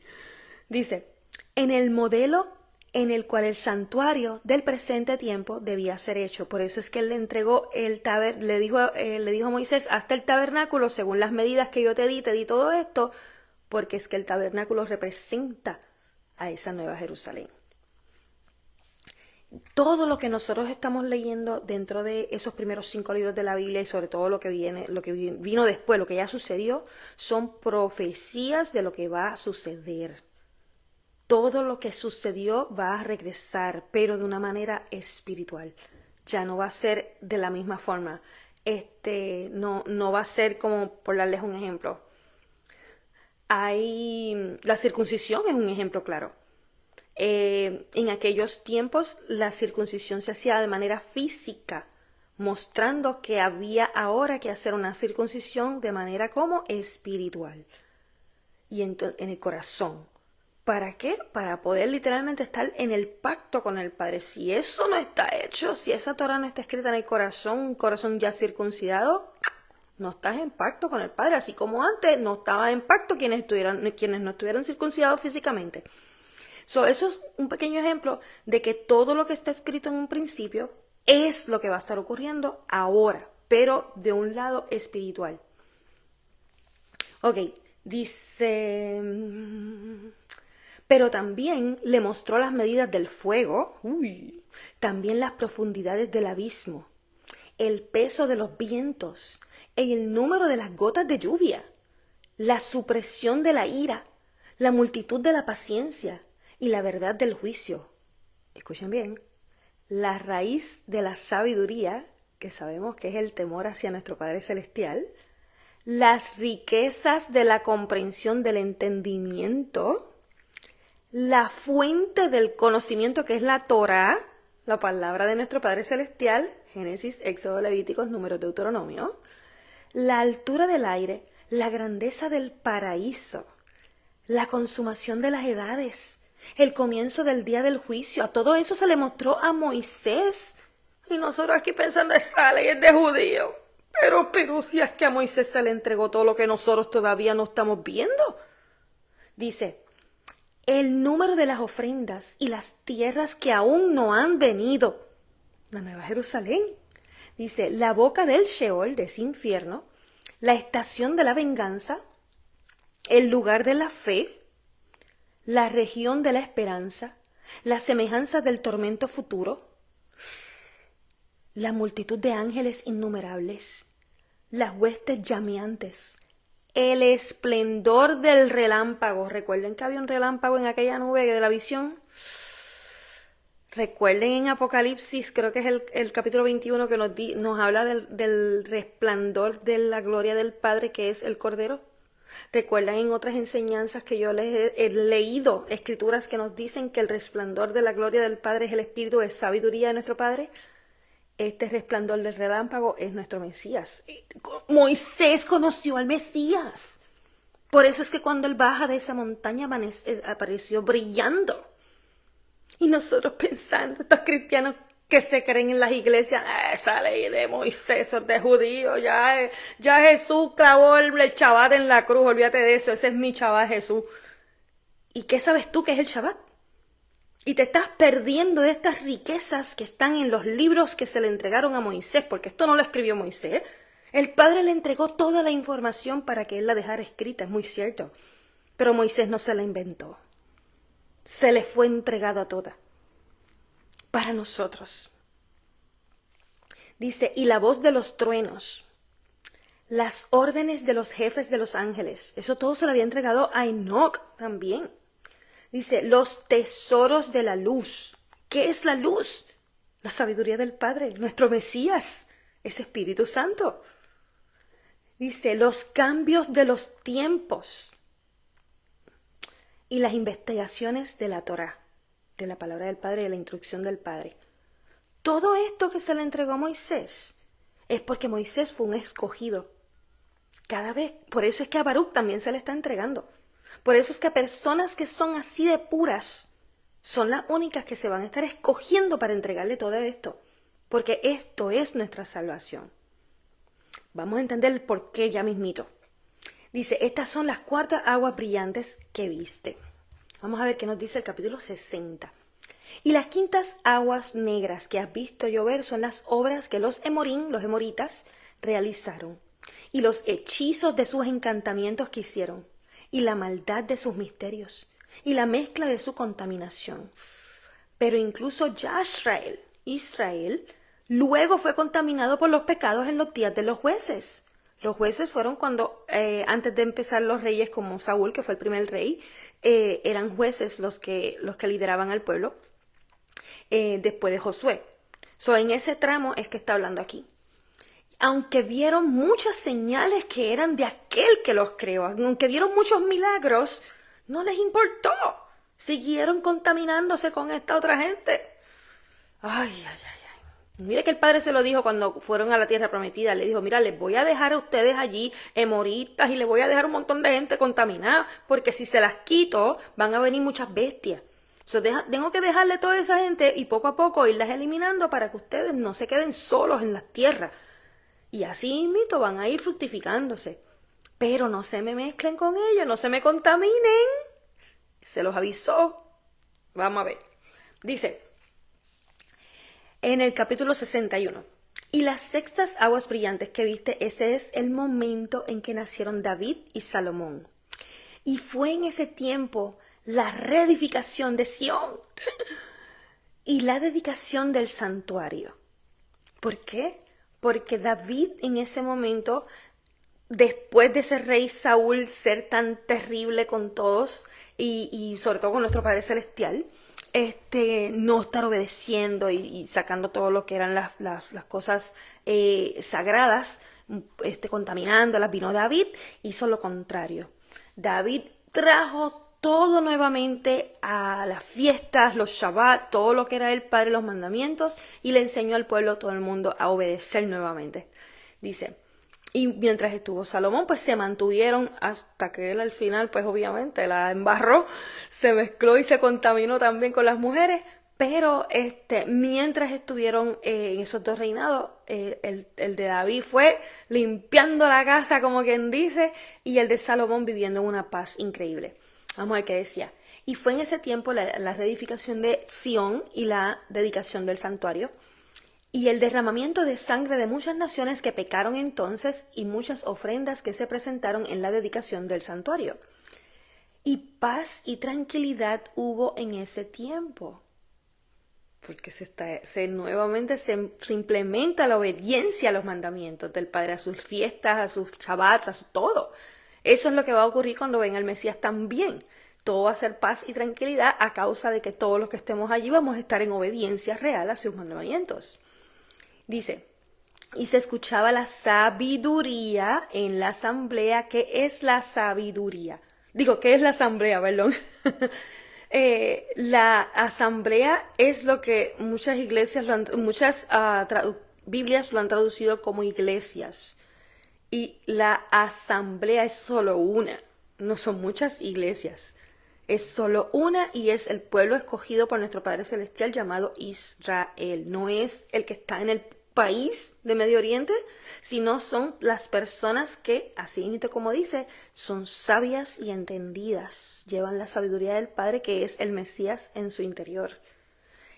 Dice, en el modelo en el cual el santuario del presente tiempo debía ser hecho. Por eso es que él le entregó le dijo a Moisés, hasta el tabernáculo, según las medidas que yo te di todo esto, porque es que el tabernáculo representa a esa Nueva Jerusalén. Todo lo que nosotros estamos leyendo dentro de esos primeros 5 libros de la Biblia y sobre todo lo que vino después, lo que ya sucedió, son profecías de lo que va a suceder. Todo lo que sucedió va a regresar, pero de una manera espiritual. Ya no va a ser de la misma forma. No va a ser como, por darles un ejemplo. La circuncisión es un ejemplo claro. En aquellos tiempos la circuncisión se hacía de manera física, mostrando que había ahora que hacer una circuncisión de manera como espiritual y en el corazón. ¿Para qué? Para poder literalmente estar en el pacto con el Padre. Si eso no está hecho, si esa Torah no está escrita en el corazón, un corazón ya circuncidado, no estás en pacto con el Padre. Así como antes no estaba en pacto quienes no estuvieran circuncidados físicamente. Eso es un pequeño ejemplo de que todo lo que está escrito en un principio es lo que va a estar ocurriendo ahora, pero de un lado espiritual. Ok, dice... Pero también le mostró las medidas del fuego, también las profundidades del abismo, el peso de los vientos, el número de las gotas de lluvia, la supresión de la ira, la multitud de la paciencia y la verdad del juicio. Escuchen bien, la raíz de la sabiduría, que sabemos que es el temor hacia nuestro Padre Celestial, las riquezas de la comprensión del entendimiento, la fuente del conocimiento que es la Torá, la palabra de nuestro Padre Celestial, Génesis, Éxodo, Levíticos, Números, Deuteronomio, la altura del aire, la grandeza del paraíso, la consumación de las edades, el comienzo del día del juicio. A todo eso se le mostró a Moisés. Y nosotros aquí pensando, esa ley es de judío. Pero si es que a Moisés se le entregó todo lo que nosotros todavía no estamos viendo. Dice, el número de las ofrendas y las tierras que aún no han venido. La Nueva Jerusalén. Dice, la boca del Sheol, de ese infierno, la estación de la venganza, el lugar de la fe, la región de la esperanza, la semejanza del tormento futuro, la multitud de ángeles innumerables, las huestes llameantes, el esplendor del relámpago. Recuerden que había un relámpago en aquella nube de la visión. Recuerden en Apocalipsis, creo que es el capítulo 21 que nos habla del resplandor de la gloria del Padre, que es el Cordero. Recuerdan en otras enseñanzas que yo les he leído, escrituras que nos dicen que el resplandor de la gloria del Padre es el Espíritu de sabiduría de nuestro Padre. Este resplandor del relámpago es nuestro Mesías. Moisés conoció al Mesías. Por eso es que cuando él baja de esa montaña apareció brillando. Y nosotros pensando, estos cristianos que se creen en las iglesias, esa ley de Moisés, eso es de judío, ya Jesús clavó el Shabbat en la cruz, olvídate de eso, ese es mi Shabbat Jesús. ¿Y qué sabes tú que es el Shabbat? Y te estás perdiendo de estas riquezas que están en los libros que se le entregaron a Moisés, porque esto no lo escribió Moisés. El Padre le entregó toda la información para que él la dejara escrita, es muy cierto. Pero Moisés no se la inventó. Se le fue entregado a toda. Para nosotros. Dice, y la voz de los truenos, las órdenes de los jefes de los ángeles. Eso todo se le había entregado a Enoc también. Dice, los tesoros de la luz. ¿Qué es la luz? La sabiduría del Padre, nuestro Mesías, es Espíritu Santo. Dice, los cambios de los tiempos y las investigaciones de la Torá, de la palabra del Padre y de la instrucción del Padre. Todo esto que se le entregó a Moisés es porque Moisés fue un escogido. Cada vez, por eso es que a Baruch también se le está entregando. Por eso es que a personas que son así de puras son las únicas que se van a estar escogiendo para entregarle todo esto. Porque esto es nuestra salvación. Vamos a entender el porqué ya mismito. Dice, estas son las cuartas aguas brillantes que viste. Vamos a ver qué nos dice el capítulo 60. Y las quintas aguas negras que has visto llover son las obras que los emoritas, realizaron. Y los hechizos de sus encantamientos que hicieron. Y la maldad de sus misterios, y la mezcla de su contaminación. Pero incluso Israel, luego fue contaminado por los pecados en los días de los jueces. Los jueces fueron cuando, antes de empezar los reyes como Saúl, que fue el primer rey, eran jueces los que lideraban al pueblo, después de Josué. En ese tramo es que está hablando aquí. Aunque vieron muchas señales que eran de aquel que los creó, aunque vieron muchos milagros, no les importó. Siguieron contaminándose con esta otra gente. Ay. Mire que el Padre se lo dijo cuando fueron a la tierra prometida. Le dijo, mira, les voy a dejar a ustedes allí hemoritas y les voy a dejar un montón de gente contaminada, porque si se las quito van a venir muchas bestias. Tengo que dejarle toda esa gente y poco a poco irlas eliminando para que ustedes no se queden solos en las tierras. Y así mismo van a ir fructificándose. Pero no se me mezclen con ellos, no se me contaminen. Se los avisó. Vamos a ver. Dice en el capítulo 61. Y las sextas aguas brillantes que viste, ese es el momento en que nacieron David y Salomón. Y fue en ese tiempo la reedificación de Sión y la dedicación del santuario. ¿Por qué? Porque David en ese momento, después de ese rey Saúl ser tan terrible con todos y sobre todo con nuestro Padre Celestial, no estar obedeciendo y sacando todo lo que eran las cosas sagradas, contaminándolas, vino David, hizo lo contrario. David trajo todo nuevamente a las fiestas, los Shabbat, todo lo que era el Padre, los mandamientos, y le enseñó al pueblo, todo el mundo, a obedecer nuevamente. Dice, y mientras estuvo Salomón, pues se mantuvieron hasta que él al final, pues obviamente la embarró, se mezcló y se contaminó también con las mujeres, pero mientras estuvieron en esos dos reinados, el de David fue limpiando la casa, como quien dice, y el de Salomón viviendo en una paz increíble. Vamos a ver qué decía. Y fue en ese tiempo la reedificación de Sión y la dedicación del santuario, y el derramamiento de sangre de muchas naciones que pecaron entonces, y muchas ofrendas que se presentaron en la dedicación del santuario. Y paz y tranquilidad hubo en ese tiempo, porque nuevamente se implementa la obediencia a los mandamientos del Padre, a sus fiestas, a sus shabbats, a su todo. Eso es lo que va a ocurrir cuando venga el Mesías también. Todo va a ser paz y tranquilidad a causa de que todos los que estemos allí vamos a estar en obediencia real a sus mandamientos. Dice, y se escuchaba la sabiduría en la asamblea. ¿Qué es la sabiduría? Digo, ¿qué es la asamblea? Perdón. La asamblea es lo que muchas iglesias, muchas Biblias lo han traducido como iglesias. Y la asamblea es solo una, no son muchas iglesias. Es solo una y es el pueblo escogido por nuestro Padre Celestial llamado Israel. No es el que está en el país de Medio Oriente, sino son las personas que, así como dice, son sabias y entendidas. Llevan la sabiduría del Padre, que es el Mesías, en su interior.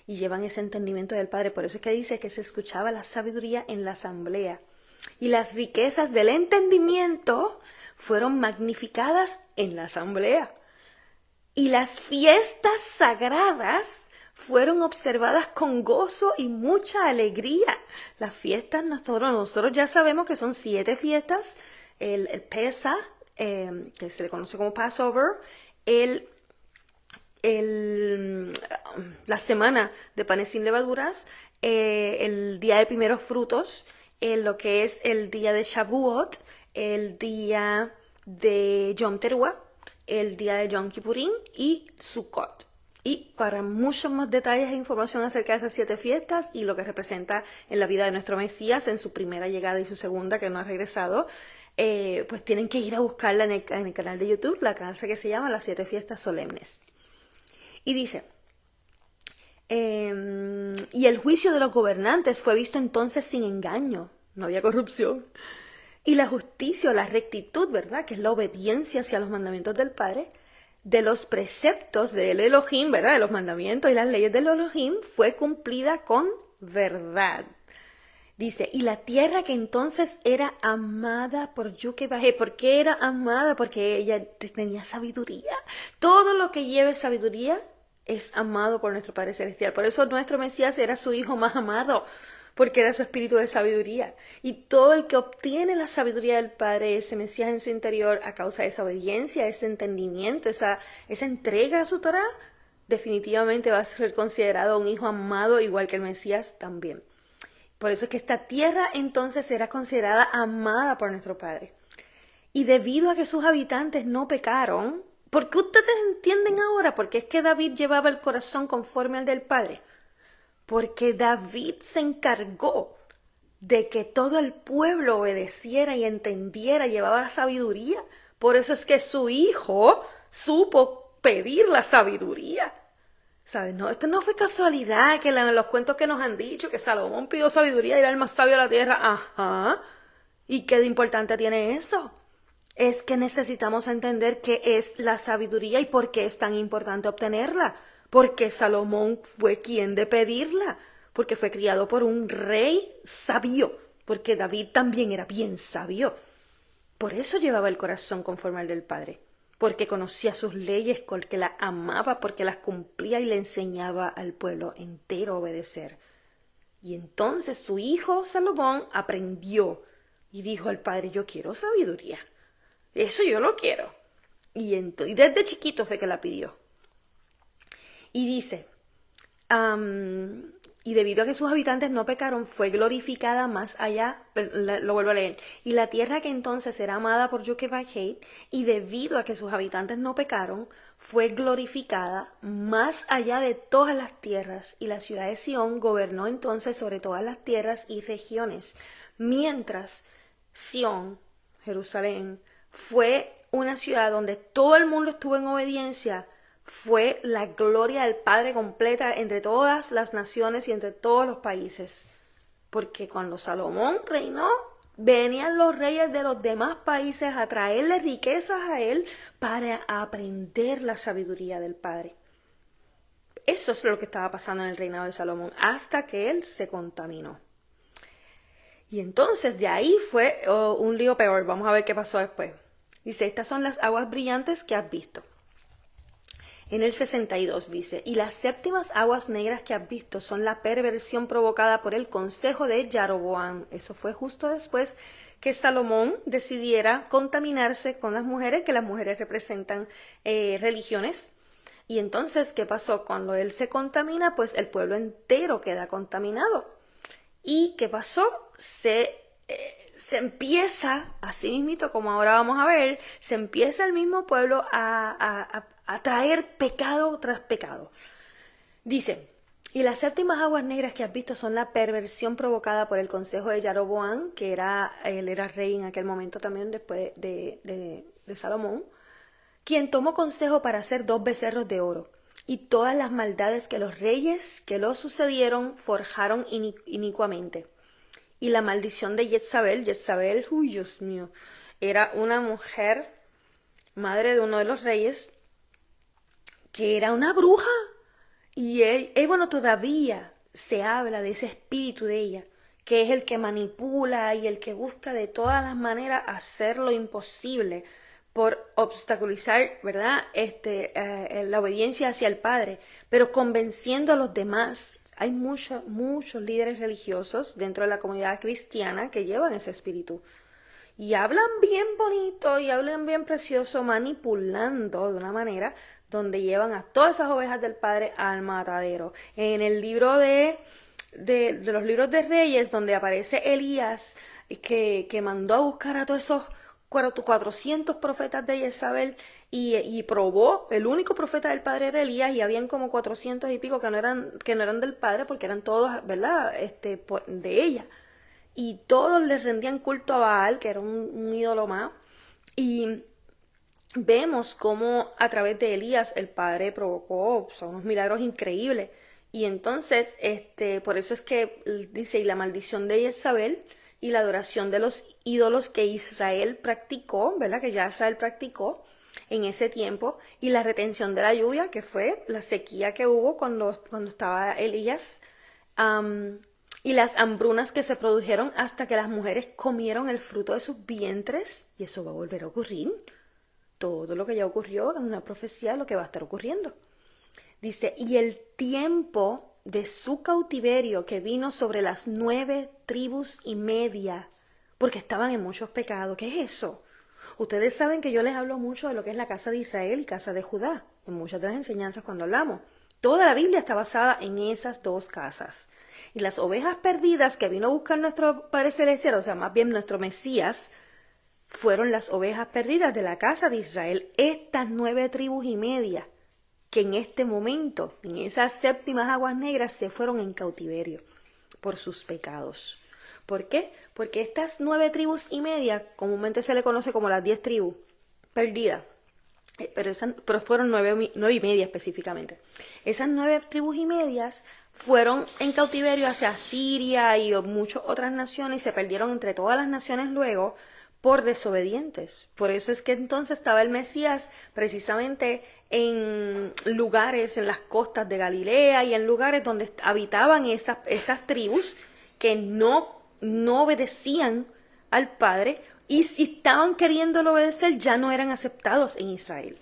Y llevan ese entendimiento del Padre. Por eso es que dice que se escuchaba la sabiduría en la asamblea. Y las riquezas del entendimiento fueron magnificadas en la asamblea. Y las fiestas sagradas fueron observadas con gozo y mucha alegría. Las fiestas, nosotros ya sabemos que son 7 fiestas. El Pesach, que se le conoce como Passover, la semana de panes sin levaduras, el día de primeros frutos, lo que es el día de Shavuot, el día de Yom Teruah, el día de Yom Kippurín y Sukkot. Y para muchos más detalles e información acerca de esas 7 fiestas y lo que representa en la vida de nuestro Mesías en su primera llegada y su segunda, que no ha regresado, pues tienen que ir a buscarla en el canal de YouTube, la clase que se llama Las 7 Fiestas Solemnes. Y dice, y el juicio de los gobernantes fue visto entonces sin engaño, no había corrupción. Y la justicia o la rectitud, ¿verdad? Que es la obediencia hacia los mandamientos del Padre, de los preceptos del Elohim, ¿verdad? De los mandamientos y las leyes del Elohim, fue cumplida con verdad. Dice, y la tierra que entonces era amada por Yuke Bajé. ¿Por qué era amada? Porque ella tenía sabiduría. Todo lo que lleve sabiduría es amado por nuestro Padre Celestial. Por eso nuestro Mesías era su hijo más amado, porque era su espíritu de sabiduría. Y todo el que obtiene la sabiduría del Padre, ese Mesías en su interior, a causa de esa obediencia, ese entendimiento, esa entrega a su Torah, definitivamente va a ser considerado un hijo amado, igual que el Mesías también. Por eso es que esta tierra entonces era considerada amada por nuestro Padre. Y debido a que sus habitantes no pecaron, ¿por qué ustedes entienden ahora? Porque es que David llevaba el corazón conforme al del Padre. porque David se encargó de que todo el pueblo obedeciera y entendiera, llevaba la sabiduría. Por eso es que su hijo supo pedir la sabiduría. ¿Sabes? No, esto no fue casualidad que los cuentos que nos han dicho que Salomón pidió sabiduría y era el más sabio de la tierra. Ajá. ¿Y qué de importante tiene eso? Es que necesitamos entender qué es la sabiduría y por qué es tan importante obtenerla. Porque Salomón fue quien de pedirla. Porque fue criado por un rey sabio. Porque David también era bien sabio. Por eso llevaba el corazón conforme al del Padre. Porque conocía sus leyes, porque las amaba, porque las cumplía y le enseñaba al pueblo entero a obedecer. Y entonces su hijo Salomón aprendió y dijo al padre, yo quiero sabiduría. Eso yo lo quiero. Y desde chiquito fue que la pidió. Y dice, y debido a que sus habitantes no pecaron, fue glorificada más allá, lo vuelvo a leer, y la tierra que entonces era amada por Yoquebed, y debido a que sus habitantes no pecaron, fue glorificada más allá de todas las tierras, y la ciudad de Sión gobernó entonces sobre todas las tierras y regiones, mientras Sión, Jerusalén, fue una ciudad donde todo el mundo estuvo en obediencia, fue la gloria del Padre completa entre todas las naciones y entre todos los países. Porque cuando Salomón reinó, venían los reyes de los demás países a traerle riquezas a él para aprender la sabiduría del Padre. Eso es lo que estaba pasando en el reinado de Salomón, hasta que él se contaminó. Y entonces de ahí fue un lío peor. Vamos a ver qué pasó después. Dice, estas son las aguas brillantes que has visto. En el 62 dice, y las séptimas aguas negras que has visto son la perversión provocada por el consejo de Jeroboam. Eso fue justo después que Salomón decidiera contaminarse con las mujeres, que las mujeres representan religiones. Y entonces, ¿qué pasó? Cuando él se contamina, pues el pueblo entero queda contaminado. ¿Y qué pasó? Se empieza, así mismito como ahora vamos a ver, se empieza el mismo pueblo a traer pecado tras pecado. Dice, y las séptimas aguas negras que has visto son la perversión provocada por el consejo de Jeroboam, que él era rey en aquel momento también después de Salomón, quien tomó consejo para hacer 2 becerros de oro, y todas las maldades que los reyes que lo sucedieron forjaron inicuamente. Y la maldición de Jezabel, uy, Dios mío, era una mujer, madre de uno de los reyes, que era una bruja. Y bueno, todavía se habla de ese espíritu de ella, que es el que manipula y el que busca de todas las maneras hacer lo imposible por obstaculizar, ¿verdad? La obediencia hacia el Padre, pero convenciendo a los demás. Hay muchos líderes religiosos dentro de la comunidad cristiana que llevan ese espíritu. Y hablan bien bonito y hablan bien precioso, manipulando de una manera donde llevan a todas esas ovejas del Padre al matadero. En el libro de los libros de Reyes, donde aparece Elías, que mandó a buscar a todos esos 400 profetas de Jezabel y probó, el único profeta del Padre era Elías, y habían como 400 y pico que no eran del Padre, porque eran todos, ¿verdad?, de ella. Y todos les rendían culto a Baal, que era un ídolo más. Y vemos cómo a través de Elías el Padre provocó, unos milagros increíbles. Y entonces, por eso es que dice, y la maldición de Jezabel y la adoración de los ídolos que Israel practicó, ¿verdad?, que ya Israel practicó en ese tiempo, y la retención de la lluvia, que fue la sequía que hubo cuando estaba Elías, y las hambrunas que se produjeron hasta que las mujeres comieron el fruto de sus vientres, y eso va a volver a ocurrir. Todo lo que ya ocurrió es una profecía de lo que va a estar ocurriendo. Dice, y el tiempo de su cautiverio que vino sobre las 9 tribus y media, porque estaban en muchos pecados. ¿Qué es eso? Ustedes saben que yo les hablo mucho de lo que es la casa de Israel y casa de Judá, en muchas de las enseñanzas cuando hablamos. Toda la Biblia está basada en esas 2 casas. Y las ovejas perdidas que vino a buscar nuestro Padre Celestial, o sea, más bien nuestro Mesías, fueron las ovejas perdidas de la casa de Israel, estas 9 tribus y media. que en este momento, en esas séptimas aguas negras, se fueron en cautiverio por sus pecados. ¿Por qué? Porque estas 9 tribus y media, comúnmente se le conoce como las 10 tribus perdidas, pero fueron 9 y media específicamente. Esas 9 tribus y medias fueron en cautiverio hacia Siria y muchas otras naciones y se perdieron entre todas las naciones luego por desobedientes. Por eso es que entonces estaba el Mesías precisamente en lugares, en las costas de Galilea y en lugares donde habitaban estas tribus que no obedecían al Padre, y si estaban queriéndolo obedecer ya no eran aceptados en Israel.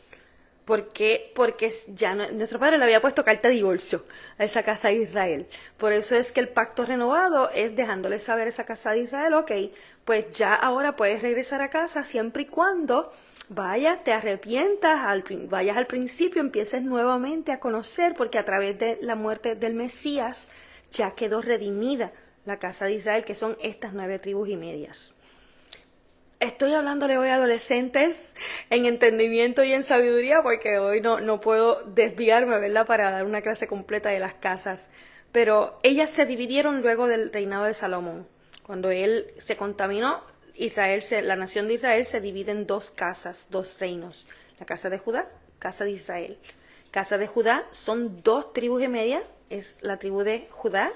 ¿Por qué? Porque ya nuestro Padre le había puesto carta de divorcio a esa casa de Israel. Por eso es que el pacto renovado es dejándole saber a esa casa de Israel, ok, pues ya ahora puedes regresar a casa siempre y cuando vayas, te arrepientas, vayas al principio, empieces nuevamente a conocer, porque a través de la muerte del Mesías ya quedó redimida la casa de Israel, que son estas 9 tribus y medias. Estoy hablándole hoy a adolescentes en entendimiento y en sabiduría, porque hoy no puedo desviarme, ¿verdad?, para dar una clase completa de las casas. Pero ellas se dividieron luego del reinado de Salomón. Cuando él se contaminó, la nación de Israel se divide en 2 casas, 2 reinos. La casa de Judá, casa de Israel. Casa de Judá son 2 tribus y media, es la tribu de Judá,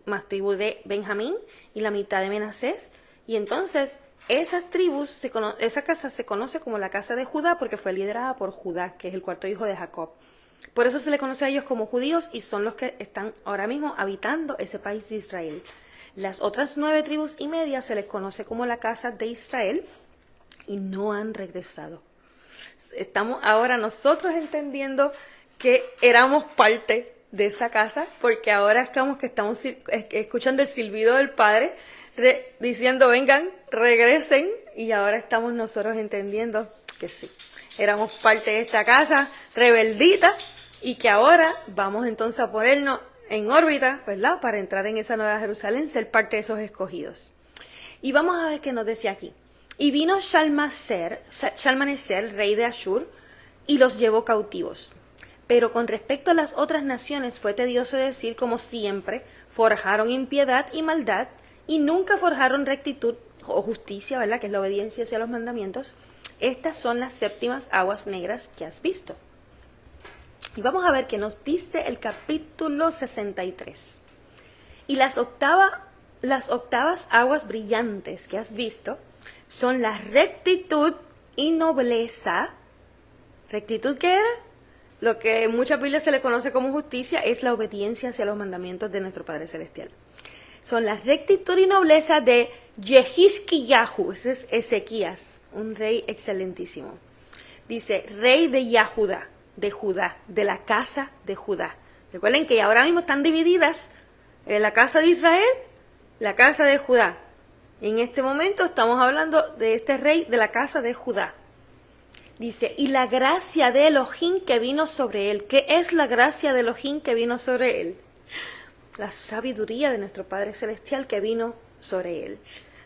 más tribu de Benjamín y la mitad de Menasés. Y entonces esas tribus, esa casa se conoce como la casa de Judá porque fue liderada por Judá, que es el 4.º hijo de Jacob. Por eso se le conoce a ellos como judíos y son los que están ahora mismo habitando ese país de Israel. Las otras 9 tribus y media se les conoce como la casa de Israel y no han regresado. Estamos ahora nosotros entendiendo que éramos parte de esa casa, porque ahora estamos escuchando el silbido del Padre diciendo vengan, regresen, y ahora estamos nosotros entendiendo que sí, éramos parte de esta casa rebeldita y que ahora vamos entonces a ponernos en órbita, ¿verdad?, para entrar en esa nueva Jerusalén, ser parte de esos escogidos. Y vamos a ver qué nos decía aquí. Y vino Shalmaneser, rey de Ashur, y los llevó cautivos. Pero con respecto a las otras naciones fue tedioso decir, como siempre, forjaron impiedad y maldad, y nunca forjaron rectitud o justicia, ¿verdad?, que es la obediencia hacia los mandamientos. Estas son las séptimas aguas negras que has visto. Y vamos a ver qué nos dice el capítulo 63. Y las octavas aguas brillantes que has visto son la rectitud y nobleza. ¿Rectitud qué era? Lo que en muchas Biblias se le conoce como justicia es la obediencia hacia los mandamientos de nuestro Padre Celestial. Son la rectitud y nobleza de Yehizkiyahu, ese es Ezequías, un rey excelentísimo. Dice, rey de Yahuda, de Judá, de la casa de Judá. Recuerden que ahora mismo están divididas la casa de Israel, la casa de Judá. En este momento estamos hablando de este rey de la casa de Judá. Dice, y la gracia de Elohim que vino sobre él. ¿Qué es la gracia de Elohim que vino sobre él? La sabiduría de nuestro Padre Celestial que vino sobre él.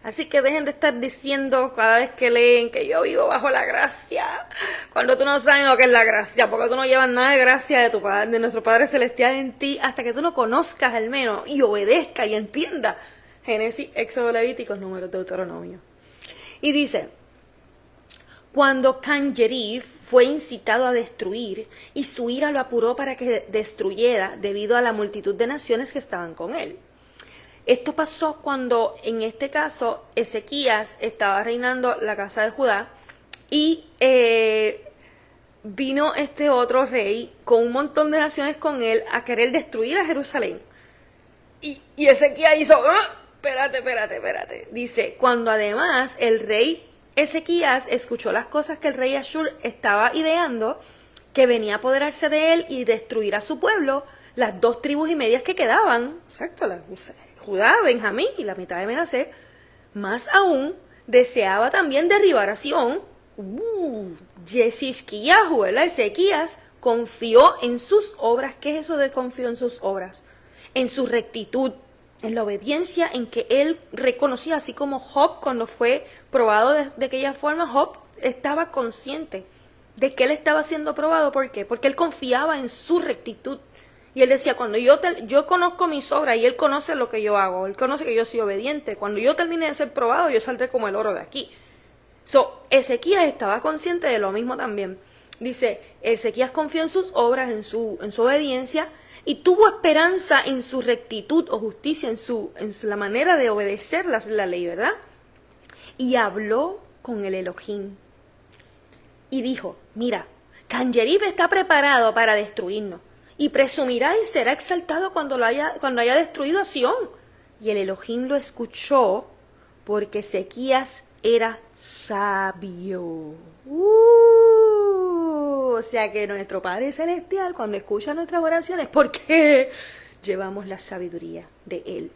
Así que dejen de estar diciendo cada vez que leen que yo vivo bajo la gracia, cuando tú no sabes lo que es la gracia, porque tú no llevas nada de gracia de nuestro Padre Celestial en ti, hasta que tú no conozcas al menos y obedezcas y entiendas Génesis, Éxodo, Levíticos, Números, Deuteronomio. Y dice, cuando Canjerib fue incitado a destruir, y su ira lo apuró para que destruyera debido a la multitud de naciones que estaban con él. Esto pasó cuando, en este caso, Ezequías estaba reinando la casa de Judá y vino este otro rey con un montón de naciones con él a querer destruir a Jerusalén. Y Ezequías hizo, espérate. Dice, cuando además el rey Ezequías escuchó las cosas que el rey Ashur estaba ideando, que venía a apoderarse de él y destruir a su pueblo, las 2 tribus y medias que quedaban, exacto, Judá, Benjamín y la mitad de Menasés, más aún deseaba también derribar a Sión. Yehizkiyahu, Ezequías, confió en sus obras. ¿Qué es eso de confió en sus obras? En su rectitud, en la obediencia en que él reconocía, así como Job cuando fue probado de aquella forma, Job estaba consciente de que él estaba siendo probado. ¿Por qué? Porque él confiaba en su rectitud. Y él decía, cuando yo conozco mis obras y él conoce lo que yo hago, él conoce que yo soy obediente, cuando yo termine de ser probado, yo saldré como el oro de aquí. Ezequías estaba consciente de lo mismo también. Dice, Ezequías confió en sus obras, en su obediencia, y tuvo esperanza en su rectitud o justicia, en la manera de obedecer la ley, ¿verdad? Y habló con el Elohim. Y dijo, mira, Canjerib está preparado para destruirnos, y presumirá y será exaltado cuando haya destruido a Sión. Y el Elohim lo escuchó, porque Ezequías era sabio. O sea que nuestro Padre Celestial, cuando escucha nuestras oraciones, porque llevamos la sabiduría de Él.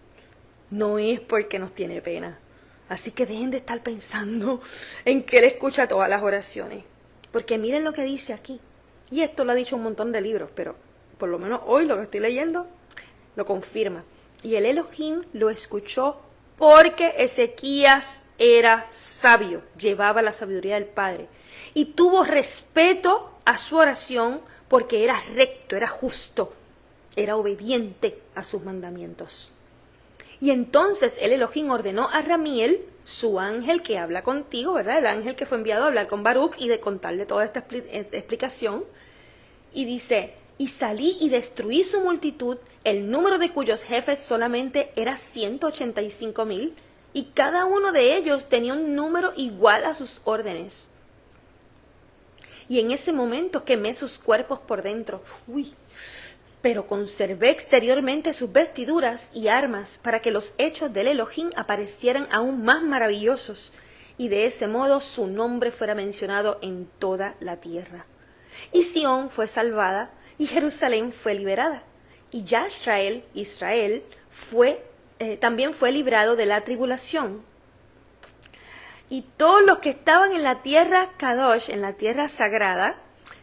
No es porque nos tiene pena. Así que dejen de estar pensando en que Él escucha todas las oraciones. Porque miren lo que dice aquí. Y esto lo ha dicho un montón de libros, pero por lo menos hoy lo que estoy leyendo lo confirma. Y el Elohim lo escuchó porque Ezequías era sabio, llevaba la sabiduría del Padre. Y tuvo respeto a su oración porque era recto, era justo, era obediente a sus mandamientos. Y entonces el Elohim ordenó a Ramiel, su ángel que habla contigo, ¿verdad? El ángel que fue enviado a hablar con Baruch y de contarle toda esta explicación. Y dice, y salí y destruí su multitud, el número de cuyos jefes solamente era 185,000, y cada uno de ellos tenía un número igual a sus órdenes. Y en ese momento quemé sus cuerpos por dentro. Pero conservé exteriormente sus vestiduras y armas para que los hechos del Elohim aparecieran aún más maravillosos, y de ese modo su nombre fuera mencionado en toda la tierra. Y Sión fue salvada, y Jerusalén fue liberada. Y ya Israel también fue librado de la tribulación. Y todos los que estaban en la tierra Kadosh, en la tierra sagrada,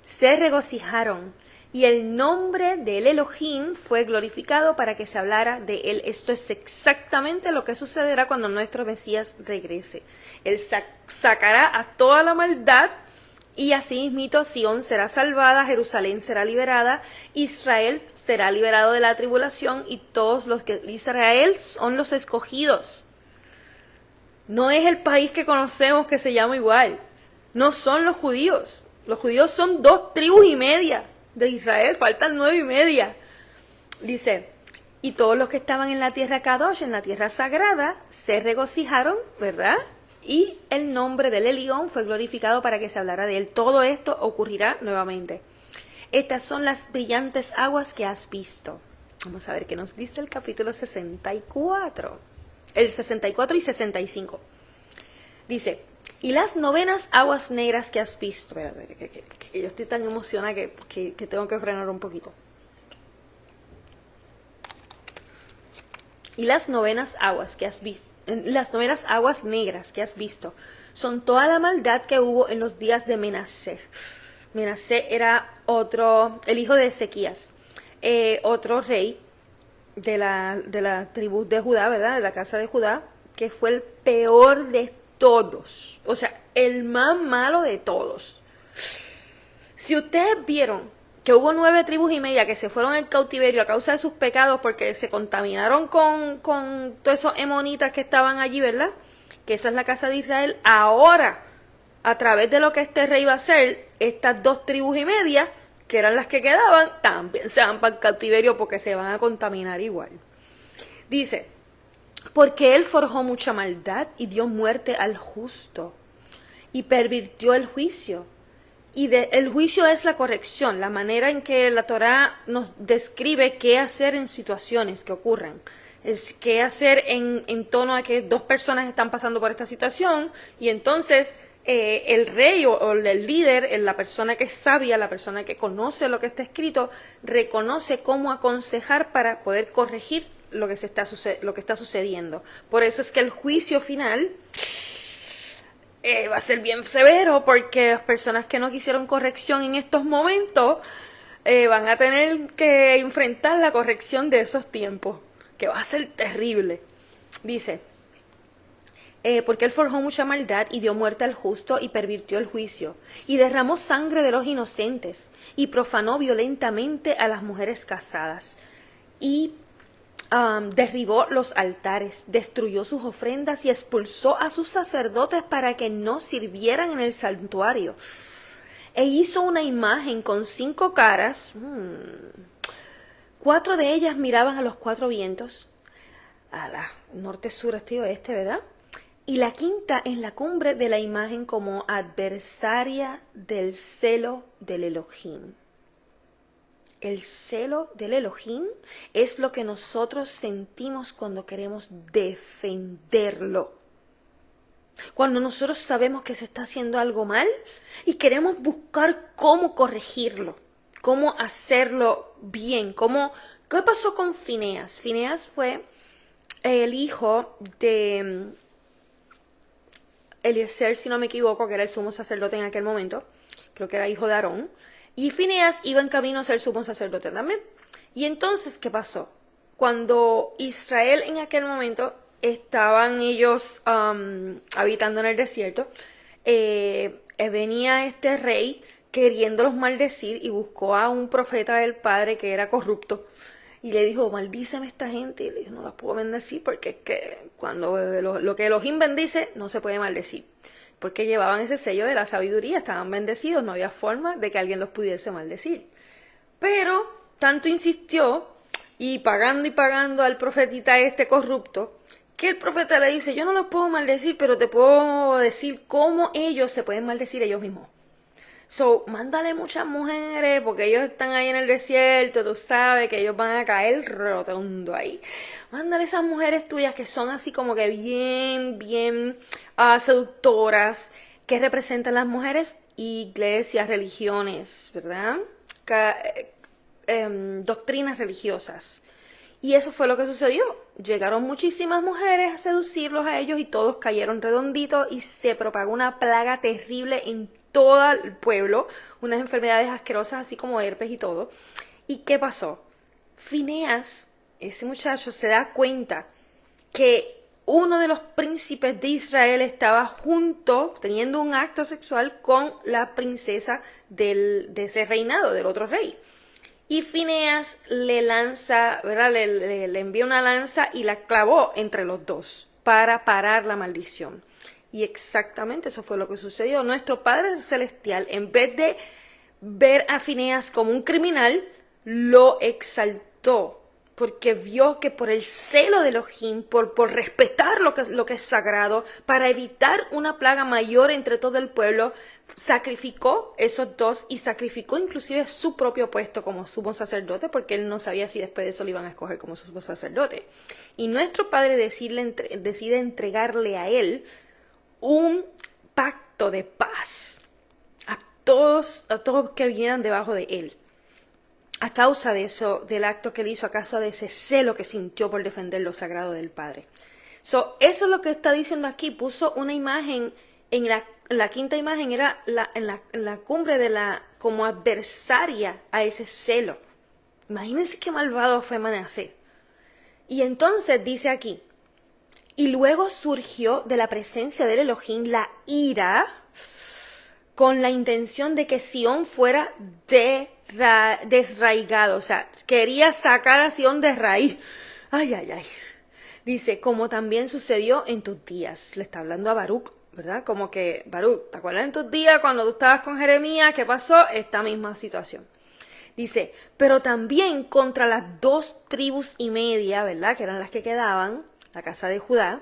se regocijaron. Y el nombre del Elohim fue glorificado para que se hablara de él. Esto es exactamente lo que sucederá cuando nuestro Mesías regrese. Él sacará a toda la maldad, y así mismo Sión será salvada, Jerusalén será liberada, Israel será liberado de la tribulación, y todos los que Israel son los escogidos. No es el país que conocemos que se llama igual. No son los judíos. Los judíos son 2,5 tribus de Israel, faltan 9,5. Dice, y todos los que estaban en la tierra Kadosh, en la tierra sagrada, se regocijaron, ¿verdad? Y el nombre del Elión fue glorificado para que se hablara de él. Todo esto ocurrirá nuevamente. Estas son las brillantes aguas que has visto. Vamos a ver qué nos dice el capítulo 64. El 64 y 65. Dice, y las novenas aguas negras que has visto. Que yo estoy tan emocionada que tengo que frenar un poquito. Y las novenas aguas que has visto, las novenas aguas negras que has visto, son toda la maldad que hubo en los días de Menasé. Menasé era el hijo de Ezequías, otro rey de la tribu de Judá, ¿verdad? De la casa de Judá, que fue el peor de todos, o sea, el más malo de todos. Si ustedes vieron que hubo 9,5 tribus que se fueron en cautiverio a causa de sus pecados porque se contaminaron con todos esos emonitas que estaban allí, ¿verdad? Que esa es la casa de Israel. Ahora, a través de lo que este rey va a hacer, estas 2,5 tribus, que eran las que quedaban, también se van para el cautiverio porque se van a contaminar igual. Dice, porque él forjó mucha maldad y dio muerte al justo y pervirtió el juicio. Y el juicio es la corrección, la manera en que la Torá nos describe qué hacer en situaciones que ocurren. Es qué hacer en torno a que 2 personas están pasando por esta situación, y entonces el rey o el líder, la persona que es sabia, la persona que conoce lo que está escrito, reconoce cómo aconsejar para poder corregir lo que está sucediendo. Por eso es que el juicio final va a ser bien severo, porque las personas que no quisieron corrección en estos momentos van a tener que enfrentar la corrección de esos tiempos, que va a ser terrible. Dice, porque él forjó mucha maldad y dio muerte al justo y pervirtió el juicio, y derramó sangre de los inocentes, y profanó violentamente a las mujeres casadas, y derribó los altares, destruyó sus ofrendas y expulsó a sus sacerdotes para que no sirvieran en el santuario. E hizo una imagen con 5 caras, 4 de ellas miraban a los 4 vientos, a la norte, sur, este y oeste, ¿verdad? Y la quinta en la cumbre de la imagen como adversaria del celo del Elohim. El celo del Elohim es lo que nosotros sentimos cuando queremos defenderlo. Cuando nosotros sabemos que se está haciendo algo mal y queremos buscar cómo corregirlo, cómo hacerlo bien. ¿Qué pasó con Fineas? Fineas fue el hijo de Eliezer, si no me equivoco, que era el sumo sacerdote en aquel momento. Creo que era hijo de Aarón. Y Fineas iba en camino a ser sumo sacerdote también. Y entonces, ¿qué pasó? Cuando Israel en aquel momento estaban ellos habitando en el desierto, venía este rey queriéndolos maldecir y buscó a un profeta del padre que era corrupto. Y le dijo, maldíceme esta gente. Y le dijo, no las puedo bendecir porque es que cuando lo que Elohim bendice no se puede maldecir. Porque llevaban ese sello de la sabiduría, estaban bendecidos, no había forma de que alguien los pudiese maldecir. Pero tanto insistió, y pagando al profetita este corrupto, que el profeta le dice, yo no los puedo maldecir, pero te puedo decir cómo ellos se pueden maldecir ellos mismos. So, mándale muchas mujeres, porque ellos están ahí en el desierto, tú sabes que ellos van a caer rotondo ahí. Mándale esas mujeres tuyas que son así como que bien seductoras, que representan las mujeres, iglesias, religiones, ¿verdad? Doctrinas religiosas. Y eso fue lo que sucedió. Llegaron muchísimas mujeres a seducirlos a ellos y todos cayeron redonditos y se propagó una plaga terrible en todo el pueblo, unas enfermedades asquerosas así como herpes y todo. ¿Y qué pasó? Fineas, ese muchacho, se da cuenta que uno de los príncipes de Israel estaba junto, teniendo un acto sexual con la princesa de ese reinado, del otro rey. Y Fineas le lanza, ¿verdad? Le envía una lanza y la clavó entre los dos para parar la maldición. Y exactamente eso fue lo que sucedió. Nuestro Padre Celestial, en vez de ver a Fineas como un criminal, lo exaltó. Porque vio que por el celo de Elohim, por respetar lo que es sagrado, para evitar una plaga mayor entre todo el pueblo, sacrificó esos dos y sacrificó inclusive su propio puesto como sumo sacerdote, porque él no sabía si después de eso lo iban a escoger como sumo sacerdote. Y nuestro Padre decide entregarle a él un pacto de paz a todos que vinieran debajo de él. A causa de eso, del acto que él hizo, a causa de ese celo que sintió por defender lo sagrado del Padre. Eso es lo que está diciendo aquí. Puso una imagen, en la quinta imagen era en la cumbre de como adversaria a ese celo. Imagínense qué malvado fue Manasés. Y entonces dice aquí, y luego surgió de la presencia del Elohim la ira con la intención de que Sión fuera desraigado, o sea, quería sacar a Sión de raíz. Ay. Dice, como también sucedió en tus días. Le está hablando a Baruch, ¿verdad? Como que, Baruch, ¿te acuerdas en tus días cuando tú estabas con Jeremías? ¿Qué pasó? Esta misma situación. Dice, pero también contra las 2 tribus y media, ¿verdad? Que eran las que quedaban, la casa de Judá,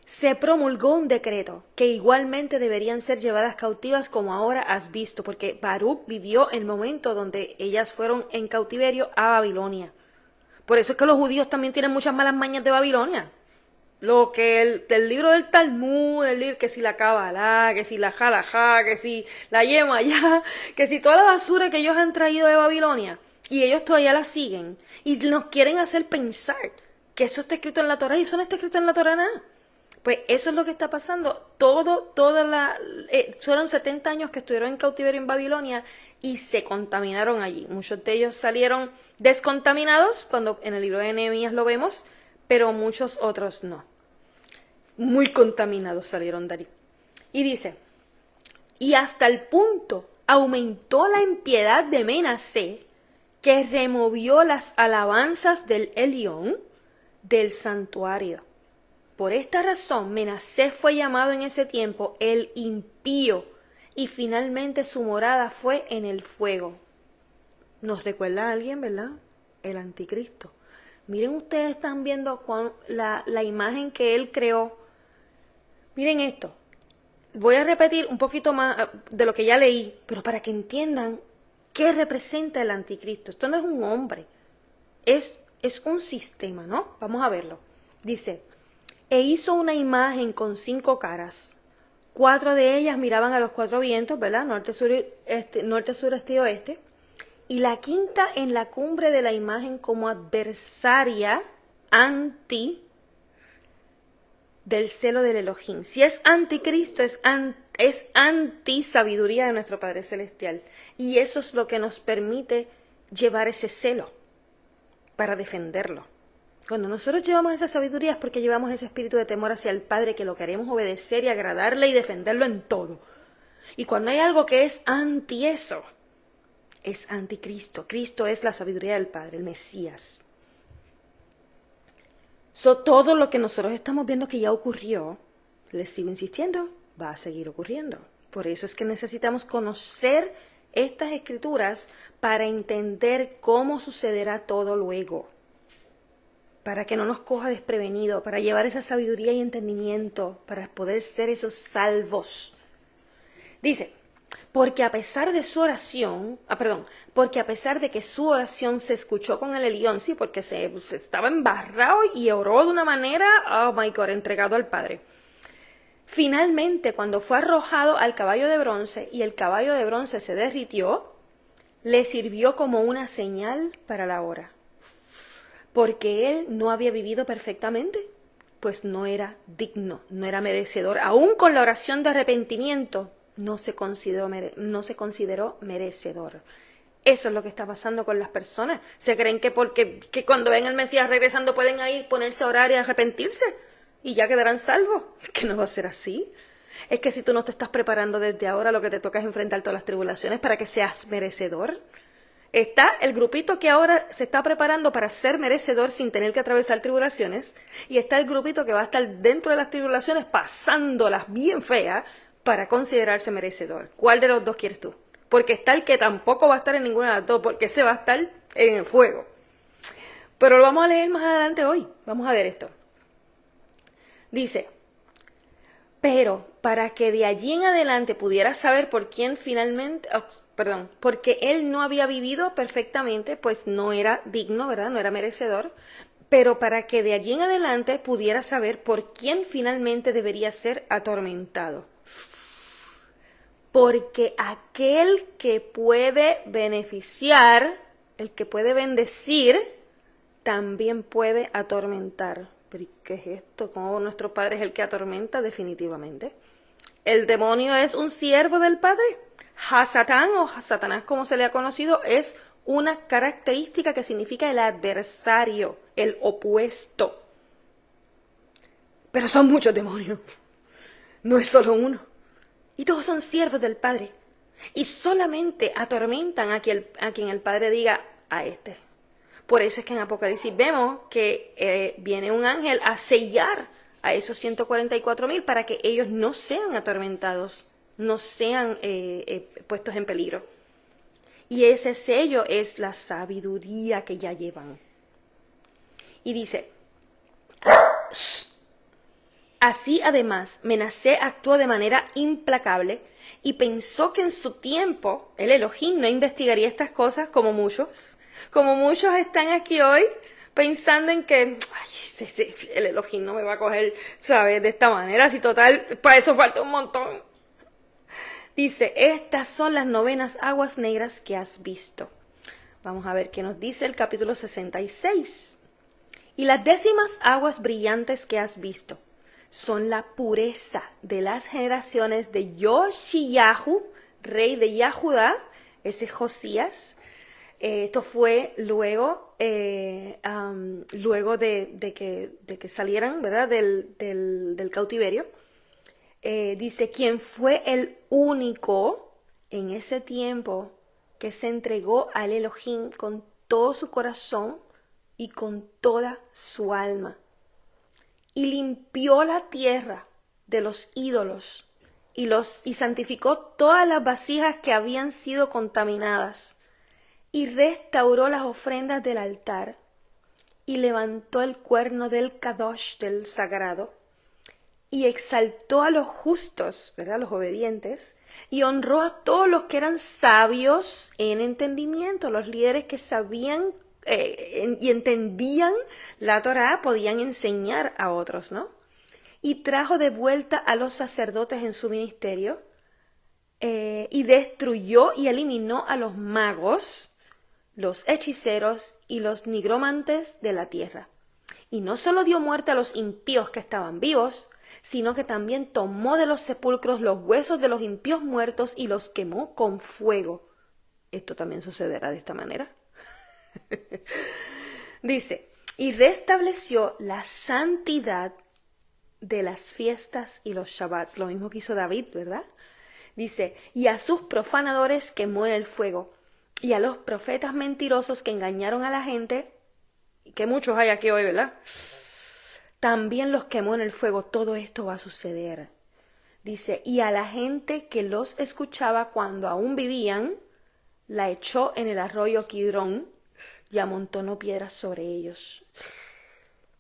se promulgó un decreto que igualmente deberían ser llevadas cautivas como ahora has visto, porque Baruch vivió el momento donde ellas fueron en cautiverio a Babilonia. Por eso es que los judíos también tienen muchas malas mañas de Babilonia. Lo que el libro del Talmud, que si la Kabbalah, que si la Halajá, que si la Yemayá, que si toda la basura que ellos han traído de Babilonia, y ellos todavía la siguen, y nos quieren hacer pensar que eso está escrito en la Torá, y eso no está escrito en la Torá nada. Pues eso es lo que está pasando. Fueron 70 años que estuvieron en cautiverio en Babilonia y se contaminaron allí. Muchos de ellos salieron descontaminados, cuando en el libro de Nehemías lo vemos, pero muchos otros no. muy contaminados salieron de allí. Y dice, y hasta el punto aumentó la impiedad de Menasé, que removió las alabanzas del Elión del santuario. Por esta razón, Menasé fue llamado en ese tiempo el impío, y finalmente su morada fue en el fuego. Nos recuerda a alguien, ¿verdad? El anticristo. Miren, ustedes están viendo la imagen que él creó. Miren esto. Voy a repetir un poquito más de lo que ya leí, pero para que entiendan qué representa el anticristo. Esto no es un hombre, es un sistema, ¿no? Vamos a verlo. Dice, e hizo una imagen con 5 caras. 4 de ellas miraban a los 4 vientos, ¿verdad? Norte, sur, este y oeste. Y la quinta en la cumbre de la imagen como adversaria, anti del celo del Elohim. Si es anticristo, es anti sabiduría de nuestro Padre Celestial. Y eso es lo que nos permite llevar ese celo para defenderlo. Cuando nosotros llevamos esa sabiduría es porque llevamos ese espíritu de temor hacia el Padre, que lo queremos obedecer y agradarle y defenderlo en todo. Y cuando hay algo que es anti eso, es anticristo. Cristo es la sabiduría del Padre, el Mesías. Todo lo que nosotros estamos viendo que ya ocurrió, les sigo insistiendo, va a seguir ocurriendo. Por eso es que necesitamos conocer estas escrituras para entender cómo sucederá todo luego. Para que no nos coja desprevenido, para llevar esa sabiduría y entendimiento, para poder ser esos salvos. Dice, porque a pesar de su oración, porque a pesar de que su oración se escuchó con el Elión, sí, porque se estaba embarrado y oró de una manera, oh my God, entregado al Padre. Finalmente, cuando fue arrojado al caballo de bronce y el caballo de bronce se derritió, le sirvió como una señal para la hora. Porque él no había vivido perfectamente, pues no era digno, no era merecedor. Aún con la oración de arrepentimiento, no se consideró merecedor. Eso es lo que está pasando con las personas. Se creen que que cuando ven al Mesías regresando pueden ahí ponerse a orar y a arrepentirse y ya quedarán salvos. Que no va a ser así. Es que si tú no te estás preparando desde ahora, lo que te toca es enfrentar todas las tribulaciones para que seas merecedor. Está el grupito que ahora se está preparando para ser merecedor sin tener que atravesar tribulaciones, y está el grupito que va a estar dentro de las tribulaciones pasándolas bien feas para considerarse merecedor. ¿Cuál de los dos quieres tú? Porque está el que tampoco va a estar en ninguna de las dos, porque ese va a estar en el fuego. Pero lo vamos a leer más adelante hoy. Vamos a ver esto. Dice, pero para que de allí en adelante pudiera saber por quién finalmente... porque él no había vivido perfectamente, pues no era digno, ¿verdad? No era merecedor, pero para que de allí en adelante pudiera saber por quién finalmente debería ser atormentado. Porque aquel que puede beneficiar, el que puede bendecir, también puede atormentar. ¿Pero qué es esto? ¿Cómo nuestro Padre es el que atormenta? Definitivamente. ¿El demonio es un siervo del Padre? Hasatán o Satanás, como se le ha conocido, es una característica que significa el adversario, el opuesto. Pero son muchos demonios, no es solo uno. Y todos son siervos del Padre. Y solamente atormentan a quien el Padre diga a este. Por eso es que en Apocalipsis vemos que viene un ángel a sellar a esos 144,000 para que ellos no sean atormentados, no sean puestos en peligro. Y ese sello es la sabiduría que ya llevan. Y dice, así además Menasé actuó de manera implacable y pensó que en su tiempo el Elohim no investigaría estas cosas como muchos están aquí hoy pensando en que el Elohim no me va a coger, ¿sabes? De esta manera, si total, para eso falta un montón. Dice, estas son las 9 aguas negras que has visto. Vamos a ver qué nos dice el capítulo 66. Y las 10 aguas brillantes que has visto son la pureza de las generaciones de Yoshiyahu, rey de Yahudá, ese Josías. Esto fue luego luego de que salieran, ¿verdad? del cautiverio, dice, quien fue el único en ese tiempo que se entregó al Elohim con todo su corazón y con toda su alma, y limpió la tierra de los ídolos y santificó todas las vasijas que habían sido contaminadas, y restauró las ofrendas del altar, y levantó el cuerno del Kadosh, del sagrado, y exaltó a los justos, ¿verdad?, los obedientes, y honró a todos los que eran sabios en entendimiento, los líderes que sabían y entendían la Torá, podían enseñar a otros, ¿no? Y trajo de vuelta a los sacerdotes en su ministerio, y destruyó y eliminó a los magos, los hechiceros y los nigromantes de la tierra. Y no solo dio muerte a los impíos que estaban vivos, sino que también tomó de los sepulcros los huesos de los impíos muertos y los quemó con fuego. Esto también sucederá de esta manera. Dice, y restableció la santidad de las fiestas y los Shabbats, lo mismo que hizo David, ¿verdad? Dice, y a sus profanadores quemó en el fuego, y a los profetas mentirosos que engañaron a la gente, que muchos hay aquí hoy, ¿verdad?, también los quemó en el fuego. Todo esto va a suceder. Dice, y a la gente que los escuchaba cuando aún vivían, la echó en el arroyo Kidrón y amontonó piedras sobre ellos.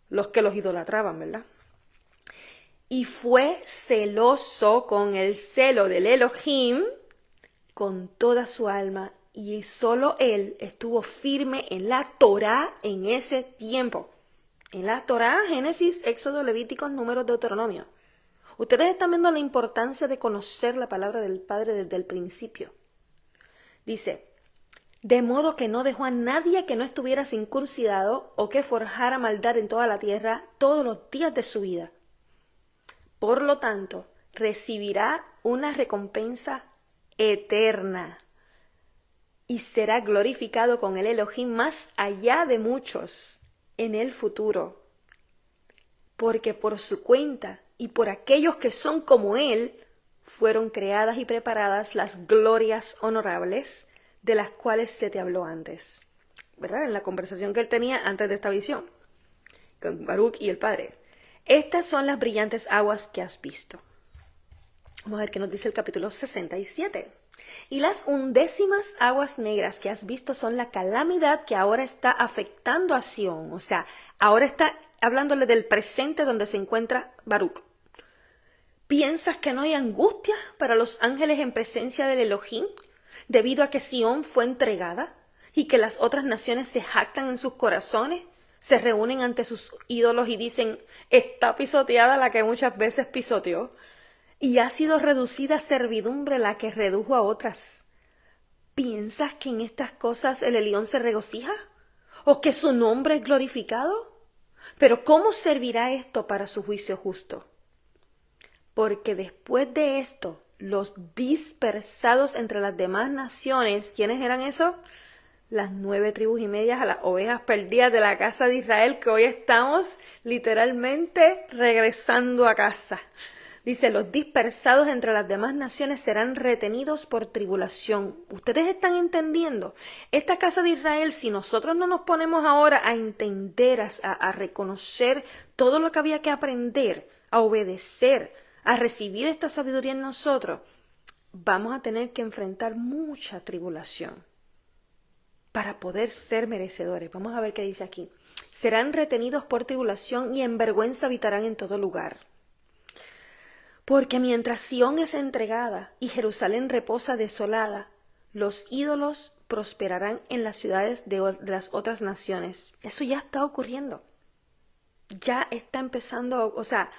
Los que los idolatraban, ¿verdad? Y fue celoso con el celo del Elohim con toda su alma, y solo él estuvo firme en la Torá en ese tiempo. En la Torá, Génesis, Éxodo, Levíticos, Números, Deuteronomio. Ustedes están viendo la importancia de conocer la palabra del Padre desde el principio. Dice, de modo que no dejó a nadie que no estuviera circuncidado o que forjara maldad en toda la tierra todos los días de su vida. Por lo tanto, recibirá una recompensa eterna y será glorificado con el Elohim más allá de muchos en el futuro, porque por su cuenta y por aquellos que son como él, fueron creadas y preparadas las glorias honorables de las cuales se te habló antes, ¿verdad? En la conversación que él tenía antes de esta visión, con Baruch y el Padre. Estas son las brillantes aguas que has visto. Vamos a ver qué nos dice el capítulo 67. Y las 11º aguas negras que has visto son la calamidad que ahora está afectando a Sión. O sea, ahora está hablándole del presente donde se encuentra Baruch. ¿Piensas que no hay angustia para los ángeles en presencia del Elohim, debido a que Sión fue entregada y que las otras naciones se jactan en sus corazones, se reúnen ante sus ídolos y dicen, está pisoteada la que muchas veces pisoteó? Y ha sido reducida a servidumbre la que redujo a otras. ¿Piensas que en estas cosas el Elión se regocija? ¿O que su nombre es glorificado? Pero ¿cómo servirá esto para su juicio justo? Porque después de esto, los dispersados entre las demás naciones, ¿quiénes eran esos? Las 9 tribus y medias, a las ovejas perdidas de la casa de Israel, que hoy estamos literalmente regresando a casa. Dice, los dispersados entre las demás naciones serán retenidos por tribulación. ¿Ustedes están entendiendo? Esta casa de Israel, si nosotros no nos ponemos ahora a entender, a reconocer todo lo que había que aprender, a obedecer, a recibir esta sabiduría en nosotros, vamos a tener que enfrentar mucha tribulación para poder ser merecedores. Vamos a ver qué dice aquí. Serán retenidos por tribulación y en vergüenza habitarán en todo lugar. Porque mientras Sión es entregada y Jerusalén reposa desolada, los ídolos prosperarán en las ciudades de las otras naciones. Eso ya está ocurriendo. Ya está empezando, o sea,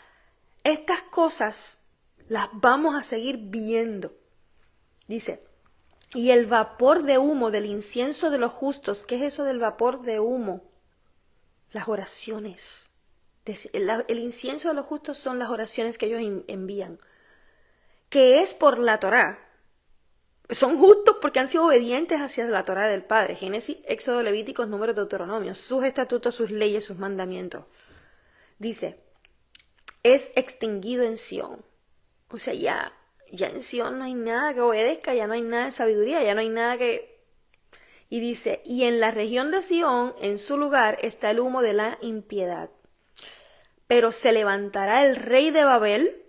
estas cosas las vamos a seguir viendo. Dice, y el vapor de humo del incienso de los justos. ¿Qué es eso del vapor de humo? Las oraciones. El incienso de los justos son las oraciones que ellos envían, que es por la Torá. Son justos porque han sido obedientes hacia la Torá del Padre. Génesis, Éxodo, Levíticos, Números, Deuteronomio. Sus estatutos, sus leyes, sus mandamientos. Dice, es extinguido en Sión. O sea, ya en Sión no hay nada que obedezca, ya no hay nada de sabiduría, ya no hay nada que... Y dice, y en la región de Sión, en su lugar, está el humo de la impiedad. Pero se levantará el rey de Babel,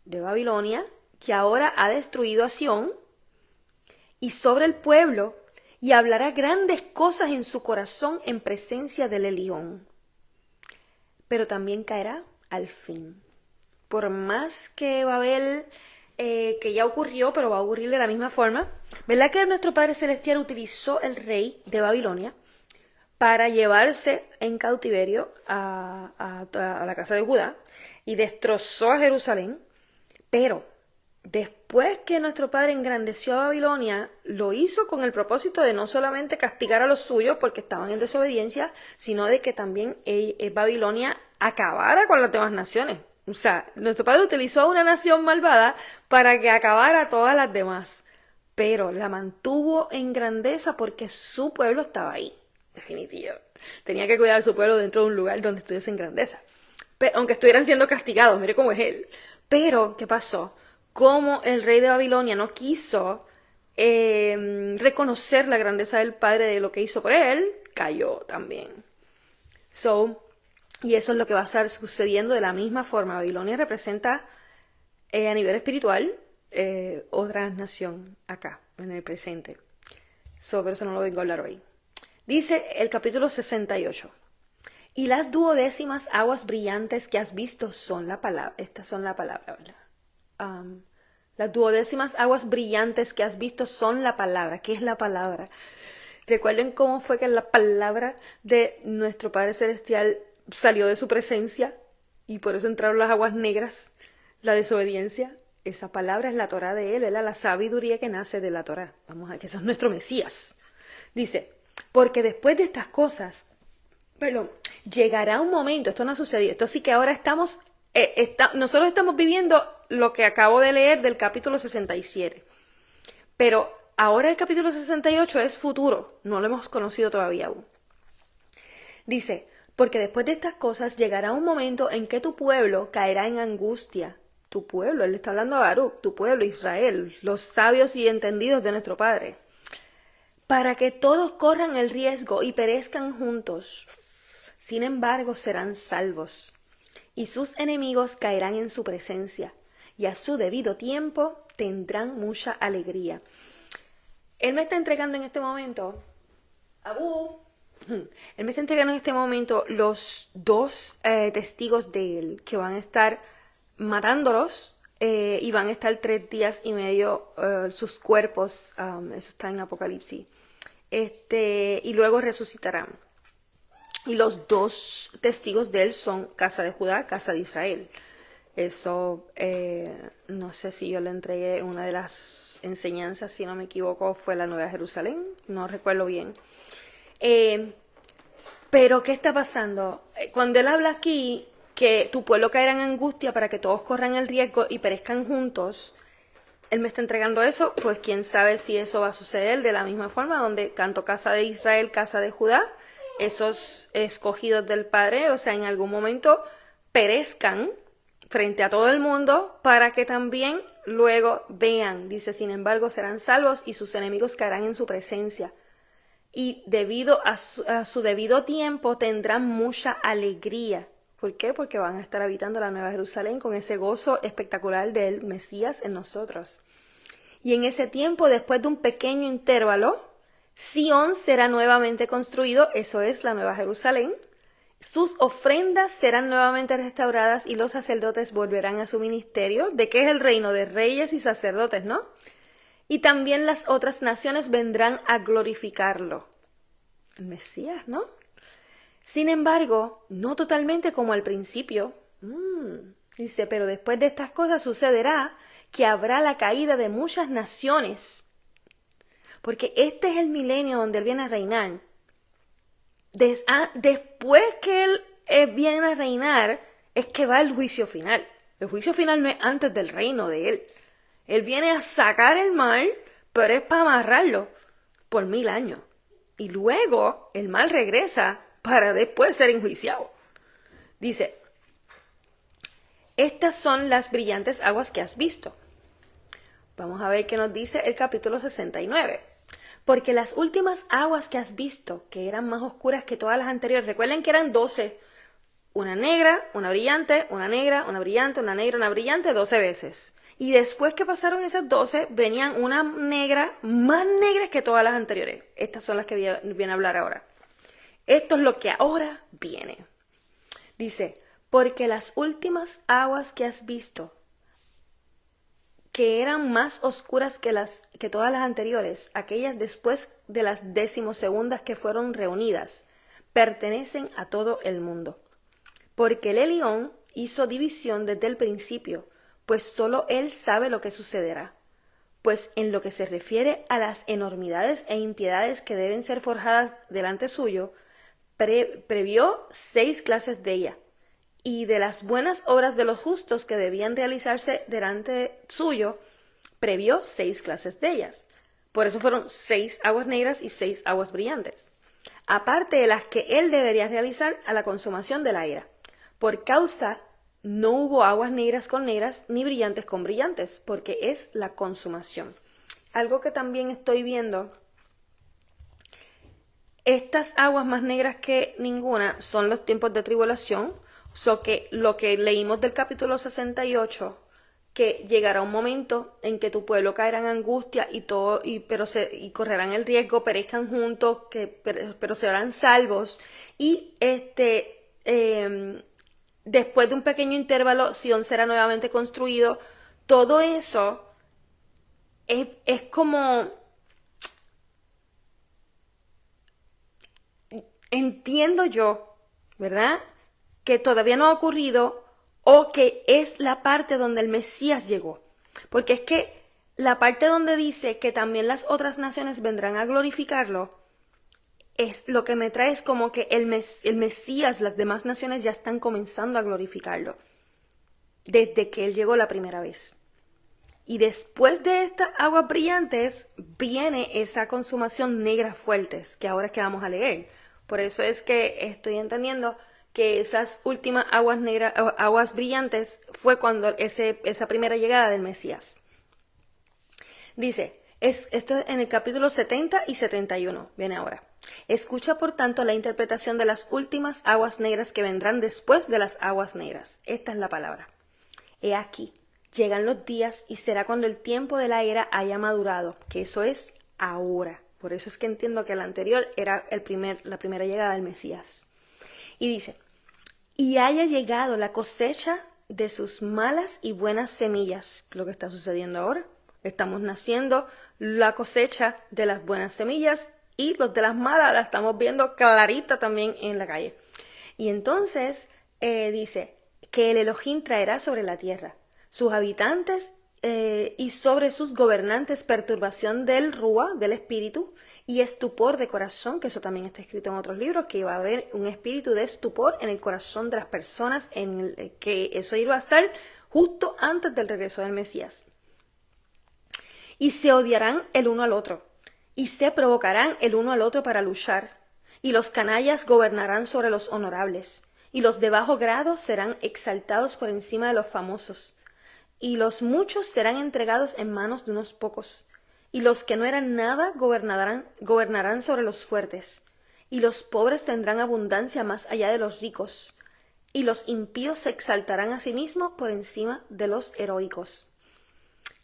de Babilonia, que ahora ha destruido a Sión, y sobre el pueblo, y hablará grandes cosas en su corazón en presencia del Elión. Pero también caerá al fin. Por más que Babel, que ya ocurrió, pero va a ocurrir de la misma forma, ¿verdad que nuestro Padre Celestial utilizó el rey de Babilonia para llevarse en cautiverio a la casa de Judá y destrozó a Jerusalén? Pero después que nuestro Padre engrandeció a Babilonia, lo hizo con el propósito de no solamente castigar a los suyos porque estaban en desobediencia, sino de que también Babilonia acabara con las demás naciones. O sea, nuestro Padre utilizó a una nación malvada para que acabara a todas las demás, pero la mantuvo en grandeza porque su pueblo estaba ahí, definitivo. Tenía que cuidar a su pueblo dentro de un lugar donde estuviese en grandeza. Aunque estuvieran siendo castigados, mire cómo es él. Pero, ¿qué pasó? Como el rey de Babilonia no quiso reconocer la grandeza del Padre de lo que hizo por él, cayó también. Y eso es lo que va a estar sucediendo de la misma forma. Babilonia representa a nivel espiritual otra nación acá, en el presente. Pero eso no lo vengo a hablar hoy. Dice el capítulo 68. Y las duodécimas aguas brillantes que has visto son la palabra. Estas son la palabra, ¿verdad? Las duodécimas aguas brillantes que has visto son la palabra. ¿Qué es la palabra? Recuerden cómo fue que la palabra de nuestro Padre Celestial salió de su presencia y por eso entraron las aguas negras, la desobediencia. Esa palabra es la Torá de él, es la sabiduría que nace de la Torá. Vamos a ver que eso es nuestro Mesías. Dice, porque después de estas cosas, llegará un momento, esto no ha sucedido, esto sí que ahora nosotros estamos viviendo lo que acabo de leer del capítulo 67, pero ahora el capítulo 68 es futuro, no lo hemos conocido todavía aún. Dice, porque después de estas cosas llegará un momento en que tu pueblo caerá en angustia. Tu pueblo, él está hablando a Baruch, tu pueblo Israel, los sabios y entendidos de nuestro Padre, para que todos corran el riesgo y perezcan juntos. Sin embargo, serán salvos, y sus enemigos caerán en su presencia, y a su debido tiempo tendrán mucha alegría. Él me está entregando en este momento, él me está entregando en este momento los dos testigos de él que van a estar matándolos y van a estar 3 días y medio sus cuerpos, eso está en Apocalipsis, y luego resucitarán. Y los dos testigos de él son casa de Judá, casa de Israel. Eso, no sé si yo le entregué una de las enseñanzas, si no me equivoco, fue la Nueva Jerusalén, no recuerdo bien. Pero, ¿qué está pasando? Cuando él habla aquí que tu pueblo caerá en angustia para que todos corran el riesgo y perezcan juntos, él me está entregando eso, pues quién sabe si eso va a suceder de la misma forma, donde tanto casa de Israel, casa de Judá, esos escogidos del Padre, o sea, en algún momento perezcan frente a todo el mundo para que también luego vean. Dice, sin embargo, serán salvos y sus enemigos caerán en su presencia. Y debido a su debido tiempo tendrán mucha alegría. ¿Por qué? Porque van a estar habitando la Nueva Jerusalén con ese gozo espectacular del Mesías en nosotros. Y en ese tiempo, después de un pequeño intervalo, Sión será nuevamente construido, eso es la Nueva Jerusalén. Sus ofrendas serán nuevamente restauradas y los sacerdotes volverán a su ministerio. ¿De qué es el reino? De reyes y sacerdotes, ¿no? Y también las otras naciones vendrán a glorificarlo. El Mesías, ¿no? Sin embargo, no totalmente como al principio. Dice, pero después de estas cosas sucederá que habrá la caída de muchas naciones. Porque este es el milenio donde él viene a reinar. Después que él viene a reinar, es que va el juicio final. El juicio final no es antes del reino de él. Él viene a sacar el mal pero es para amarrarlo por 1000 años. Y luego el mal regresa para después ser enjuiciado. Dice, estas son las brillantes aguas que has visto. Vamos a ver qué nos dice el capítulo 69. Porque las últimas aguas que has visto, que eran más oscuras que todas las anteriores, recuerden que eran 12, una negra, una brillante, una negra, una brillante, una negra, una brillante, 12 veces. Y después que pasaron esas 12, venían una negra, más negras que todas las anteriores. Estas son las que viene a hablar ahora. Esto es lo que ahora viene. Dice, porque las últimas aguas que has visto, que eran más oscuras que todas las anteriores, aquellas después de las 12ª que fueron reunidas, pertenecen a todo el mundo. Porque el Elión hizo división desde el principio, pues solo él sabe lo que sucederá. Pues en lo que se refiere a las enormidades e impiedades que deben ser forjadas delante suyo, previó 6 clases de ella, y de las buenas obras de los justos que debían realizarse delante suyo, previó 6 clases de ellas. Por eso fueron 6 aguas negras y 6 aguas brillantes, aparte de las que él debería realizar a la consumación de la ira. Por causa no hubo aguas negras con negras ni brillantes con brillantes, porque es la consumación. Algo que también estoy viendo, estas aguas más negras que ninguna son los tiempos de tribulación, que lo que leímos del capítulo 68, que llegará un momento en que tu pueblo caerá en angustia y correrán el riesgo, perezcan juntos, pero serán salvos. Y después de un pequeño intervalo, Sion será nuevamente construido. Todo eso es como, entiendo yo, ¿verdad?, que todavía no ha ocurrido, o que es la parte donde el Mesías llegó. Porque es que la parte donde dice que también las otras naciones vendrán a glorificarlo, es lo que me trae, es como que el Mesías, las demás naciones ya están comenzando a glorificarlo desde que él llegó la primera vez. Y después de estas aguas brillantes viene esa consumación negra fuertes, que ahora es que vamos a leer. Por eso es que estoy entendiendo que esas últimas aguas negras, aguas brillantes, fue cuando esa primera llegada del Mesías. Dice, esto en el capítulo 70 y 71, viene ahora. Escucha, por tanto, la interpretación de las últimas aguas negras que vendrán después de las aguas negras. Esta es la palabra. He aquí, llegan los días y será cuando el tiempo de la era haya madurado, que eso es ahora. Por eso es que entiendo que el anterior era la primera llegada del Mesías. Y dice, y haya llegado la cosecha de sus malas y buenas semillas, lo que está sucediendo ahora. Estamos naciendo la cosecha de las buenas semillas y los de las malas la estamos viendo clarita también en la calle. Y entonces dice que el Elohim traerá sobre la tierra sus habitantes y sobre sus gobernantes perturbación del Rúa, del espíritu, y estupor de corazón, que eso también está escrito en otros libros, que iba a haber un espíritu de estupor en el corazón de las personas, que eso iba a estar justo antes del regreso del Mesías. Y se odiarán el uno al otro, y se provocarán el uno al otro para luchar, y los canallas gobernarán sobre los honorables, y los de bajo grado serán exaltados por encima de los famosos, y los muchos serán entregados en manos de unos pocos, y los que no eran nada gobernarán sobre los fuertes, y los pobres tendrán abundancia más allá de los ricos, y los impíos se exaltarán a sí mismos por encima de los heroicos.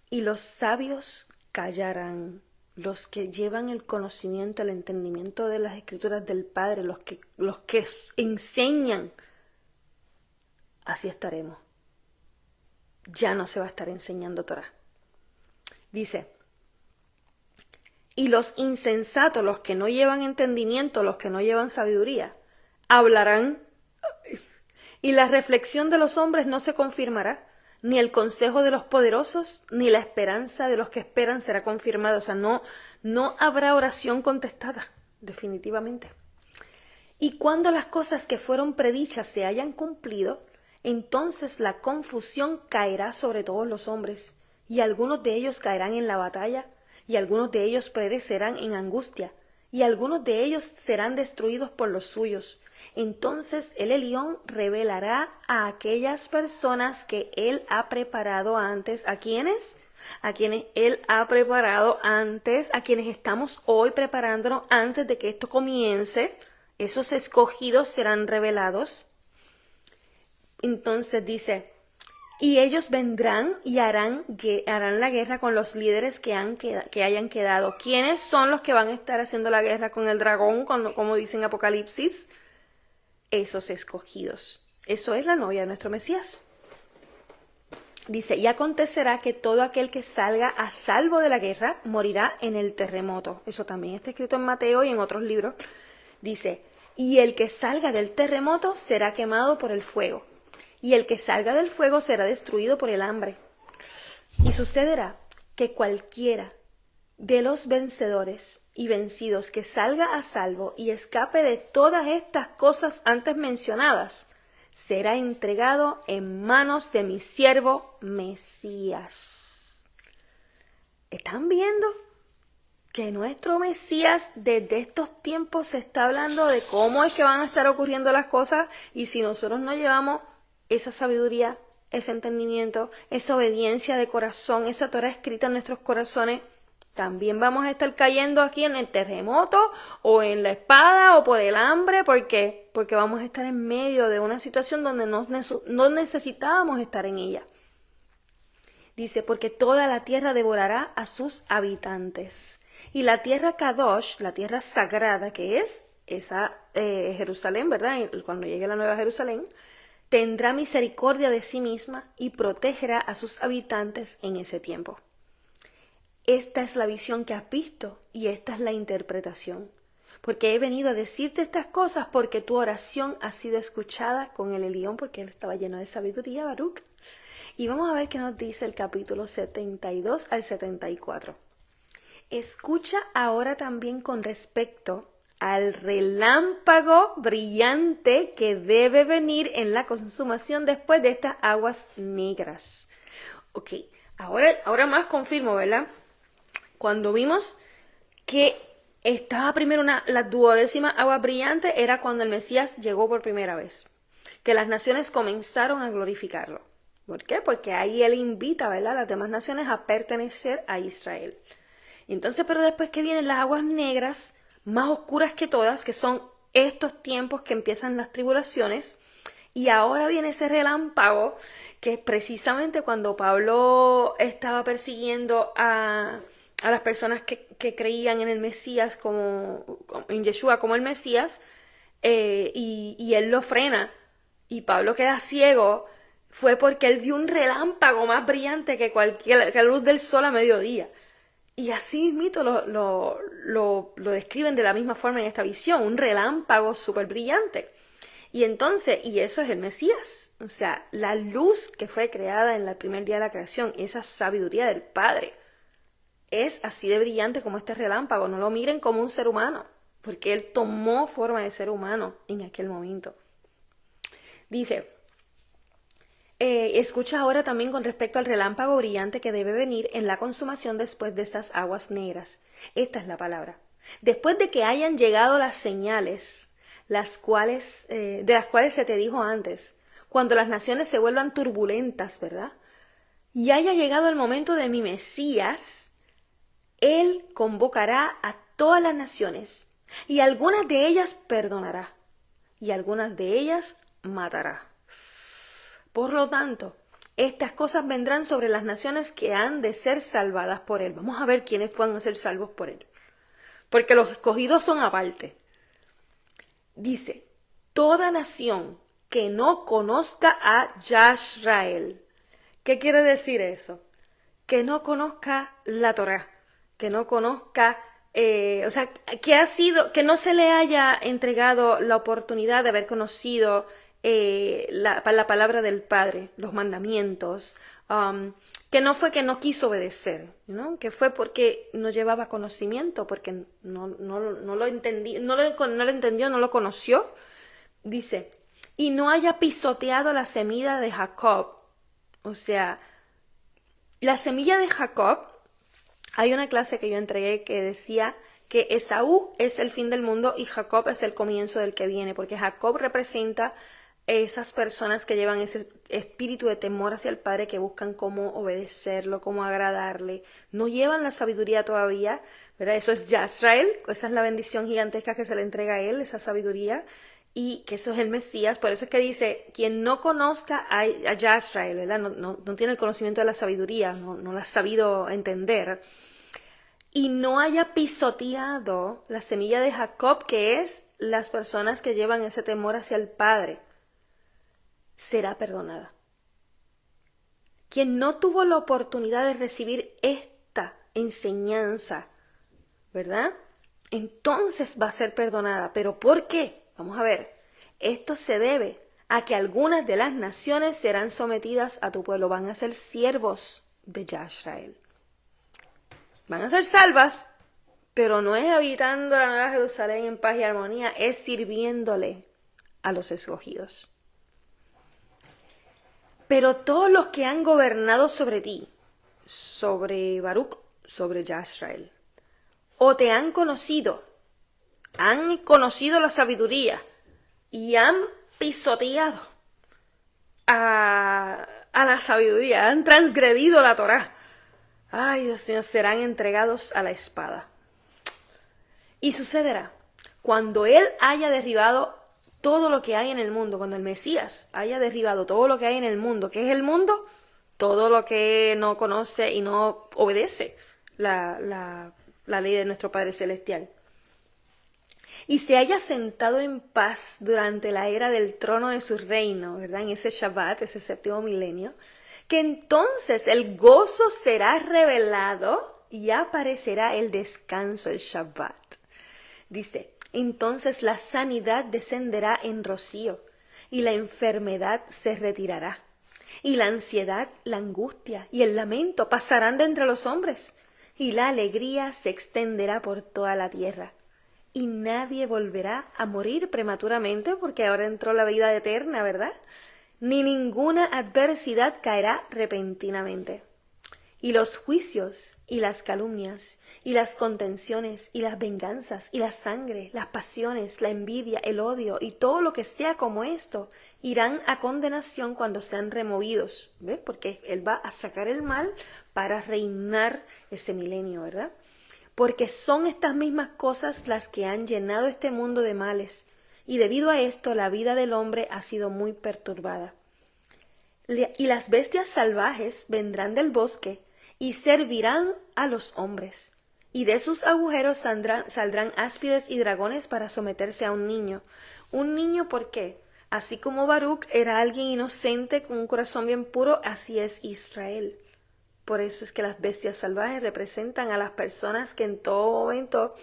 Y los sabios callarán, los que llevan el conocimiento, el entendimiento de las escrituras del Padre, los que enseñan, así estaremos. Ya no se va a estar enseñando Torah. Dice, y los insensatos, los que no llevan entendimiento, los que no llevan sabiduría, hablarán, y la reflexión de los hombres no se confirmará, ni el consejo de los poderosos, ni la esperanza de los que esperan será confirmada. O sea, no habrá oración contestada, definitivamente. Y cuando las cosas que fueron predichas se hayan cumplido, entonces la confusión caerá sobre todos los hombres, y algunos de ellos caerán en la batalla, y algunos de ellos perecerán en angustia, y algunos de ellos serán destruidos por los suyos. Entonces el Elión revelará a aquellas personas que él ha preparado antes. ¿A quiénes? A quienes él ha preparado antes, a quienes estamos hoy preparándonos antes de que esto comience. Esos escogidos serán revelados. Entonces dice, y ellos vendrán y harán la guerra con los líderes que hayan quedado. ¿Quiénes son los que van a estar haciendo la guerra con el dragón, como dice en Apocalipsis? Esos escogidos. Eso es la novia de nuestro Mesías. Dice, y acontecerá que todo aquel que salga a salvo de la guerra morirá en el terremoto. Eso también está escrito en Mateo y en otros libros. Dice, y el que salga del terremoto será quemado por el fuego, y el que salga del fuego será destruido por el hambre. Y sucederá que cualquiera de los vencedores y vencidos que salga a salvo y escape de todas estas cosas antes mencionadas, será entregado en manos de mi siervo Mesías. ¿Están viendo que nuestro Mesías desde estos tiempos se está hablando de cómo es que van a estar ocurriendo las cosas? Y si nosotros no llevamos esa sabiduría, ese entendimiento, esa obediencia de corazón, esa Torah escrita en nuestros corazones, también vamos a estar cayendo aquí en el terremoto o en la espada o por el hambre. ¿Por qué? Porque vamos a estar en medio de una situación donde no necesitábamos estar en ella. Dice, porque toda la tierra devorará a sus habitantes. Y la tierra Kadosh, la tierra sagrada que es esa Jerusalén, ¿verdad? Cuando llegue la nueva Jerusalén, tendrá misericordia de sí misma y protegerá a sus habitantes en ese tiempo. Esta es la visión que has visto y esta es la interpretación. Porque he venido a decirte estas cosas porque tu oración ha sido escuchada con el Elión, porque él estaba lleno de sabiduría, Baruch. Y vamos a ver qué nos dice el capítulo 72 al 74. Escucha ahora también con respecto al relámpago brillante que debe venir en la consumación después de estas aguas negras. Ok, ahora más confirmo, ¿verdad? Cuando vimos que estaba primero la duodécima agua brillante, era cuando el Mesías llegó por primera vez, que las naciones comenzaron a glorificarlo. ¿Por qué? Porque ahí él invita, ¿verdad?, a las demás naciones a pertenecer a Israel. Entonces, pero después que vienen las aguas negras, más oscuras que todas, que son estos tiempos que empiezan las tribulaciones, y ahora viene ese relámpago, que es precisamente cuando Pablo estaba persiguiendo a las personas que creían en el Mesías, en Yeshua como el Mesías, y él lo frena, y Pablo queda ciego. Fue porque él vio un relámpago más brillante que la luz del sol a mediodía. Y así mismo lo describen de la misma forma en esta visión, un relámpago súper brillante. Y entonces, y eso es el Mesías, o sea, la luz que fue creada en el primer día de la creación, esa sabiduría del Padre, es así de brillante como este relámpago. No lo miren como un ser humano, porque él tomó forma de ser humano en aquel momento. Dice, escucha ahora también con respecto al relámpago brillante que debe venir en la consumación después de estas aguas negras. Esta es la palabra. Después de que hayan llegado las señales, de las cuales se te dijo antes, cuando las naciones se vuelvan turbulentas, ¿verdad? Y haya llegado el momento de mi Mesías, él convocará a todas las naciones, y algunas de ellas perdonará, y algunas de ellas matará. Por lo tanto, estas cosas vendrán sobre las naciones que han de ser salvadas por él. Vamos a ver quiénes fueron a ser salvos por él, porque los escogidos son aparte. Dice, toda nación que no conozca a Yashrael. ¿Qué quiere decir eso? Que no conozca la Torá, que no conozca, que no se le haya entregado la oportunidad de haber conocido la palabra del Padre, los mandamientos, que no fue que no quiso obedecer, ¿no? Que fue porque no llevaba conocimiento, porque no lo entendió, no lo conoció. Dice, y no haya pisoteado la semilla de Jacob. O sea, la semilla de Jacob Hay una clase que yo entregué que decía que Esaú es el fin del mundo y Jacob es el comienzo del que viene, porque Jacob representa esas personas que llevan ese espíritu de temor hacia el Padre, que buscan cómo obedecerlo, cómo agradarle. No llevan la sabiduría todavía, ¿verdad? Eso es Yasrael, esa es la bendición gigantesca que se le entrega a él, esa sabiduría, y que eso es el Mesías. Por eso es que dice, quien no conozca a Yasrael, ¿verdad? No tiene el conocimiento de la sabiduría, no la ha sabido entender, y no haya pisoteado la semilla de Jacob, que es las personas que llevan ese temor hacia el Padre, será perdonada. Quien no tuvo la oportunidad de recibir esta enseñanza, ¿verdad? Entonces va a ser perdonada. ¿Pero por qué? Vamos a ver. Esto se debe a que algunas de las naciones serán sometidas a tu pueblo, van a ser siervos de Yasrael. Van a ser salvas, pero no es habitando la Nueva Jerusalén en paz y armonía, es sirviéndole a los escogidos. Pero todos los que han gobernado sobre ti, sobre Baruch, sobre Yasrael, o te han conocido la sabiduría y han pisoteado a la sabiduría, han transgredido la Torá, ay Dios mío, serán entregados a la espada. Y sucederá, cuando Él haya derribado todo lo que hay en el mundo, cuando el Mesías haya derribado todo lo que hay en el mundo, ¿qué es el mundo? Todo lo que no conoce y no obedece la ley de nuestro Padre Celestial. Y se haya sentado en paz durante la era del trono de su reino, ¿verdad? En ese Shabbat, ese séptimo milenio, que entonces el gozo será revelado y aparecerá el descanso, el Shabbat. Dice, entonces la sanidad descenderá en rocío, y la enfermedad se retirará, y la ansiedad, la angustia y el lamento pasarán de entre los hombres, y la alegría se extenderá por toda la tierra. Y nadie volverá a morir prematuramente, porque ahora entró la vida eterna, ¿verdad? Ni ninguna adversidad caerá repentinamente. Y los juicios y las calumnias y las contenciones y las venganzas y la sangre, las pasiones, la envidia, el odio y todo lo que sea como esto irán a condenación cuando sean removidos, ¿ves? Porque Él va a sacar el mal para reinar ese milenio, ¿verdad? Porque son estas mismas cosas las que han llenado este mundo de males, y debido a esto la vida del hombre ha sido muy perturbada. Y las bestias salvajes vendrán del bosque y servirán a los hombres, y de sus agujeros saldrán áspides y dragones para someterse a un niño. ¿Un niño por qué? Así como Baruch era alguien inocente con un corazón bien puro, así es Israel. Por eso es que las bestias salvajes representan a las personas que en todo momento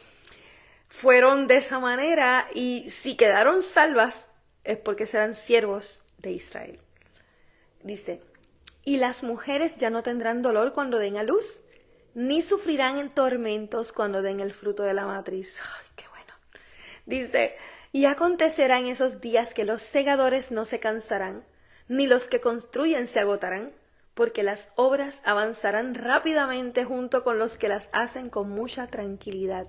fueron de esa manera, y si quedaron salvas es porque serán siervos de Israel. Dice, y las mujeres ya no tendrán dolor cuando den a luz, ni sufrirán en tormentos cuando den el fruto de la matriz. ¡Ay, qué bueno! Dice, y acontecerá en esos días que los segadores no se cansarán, ni los que construyen se agotarán, porque las obras avanzarán rápidamente junto con los que las hacen con mucha tranquilidad,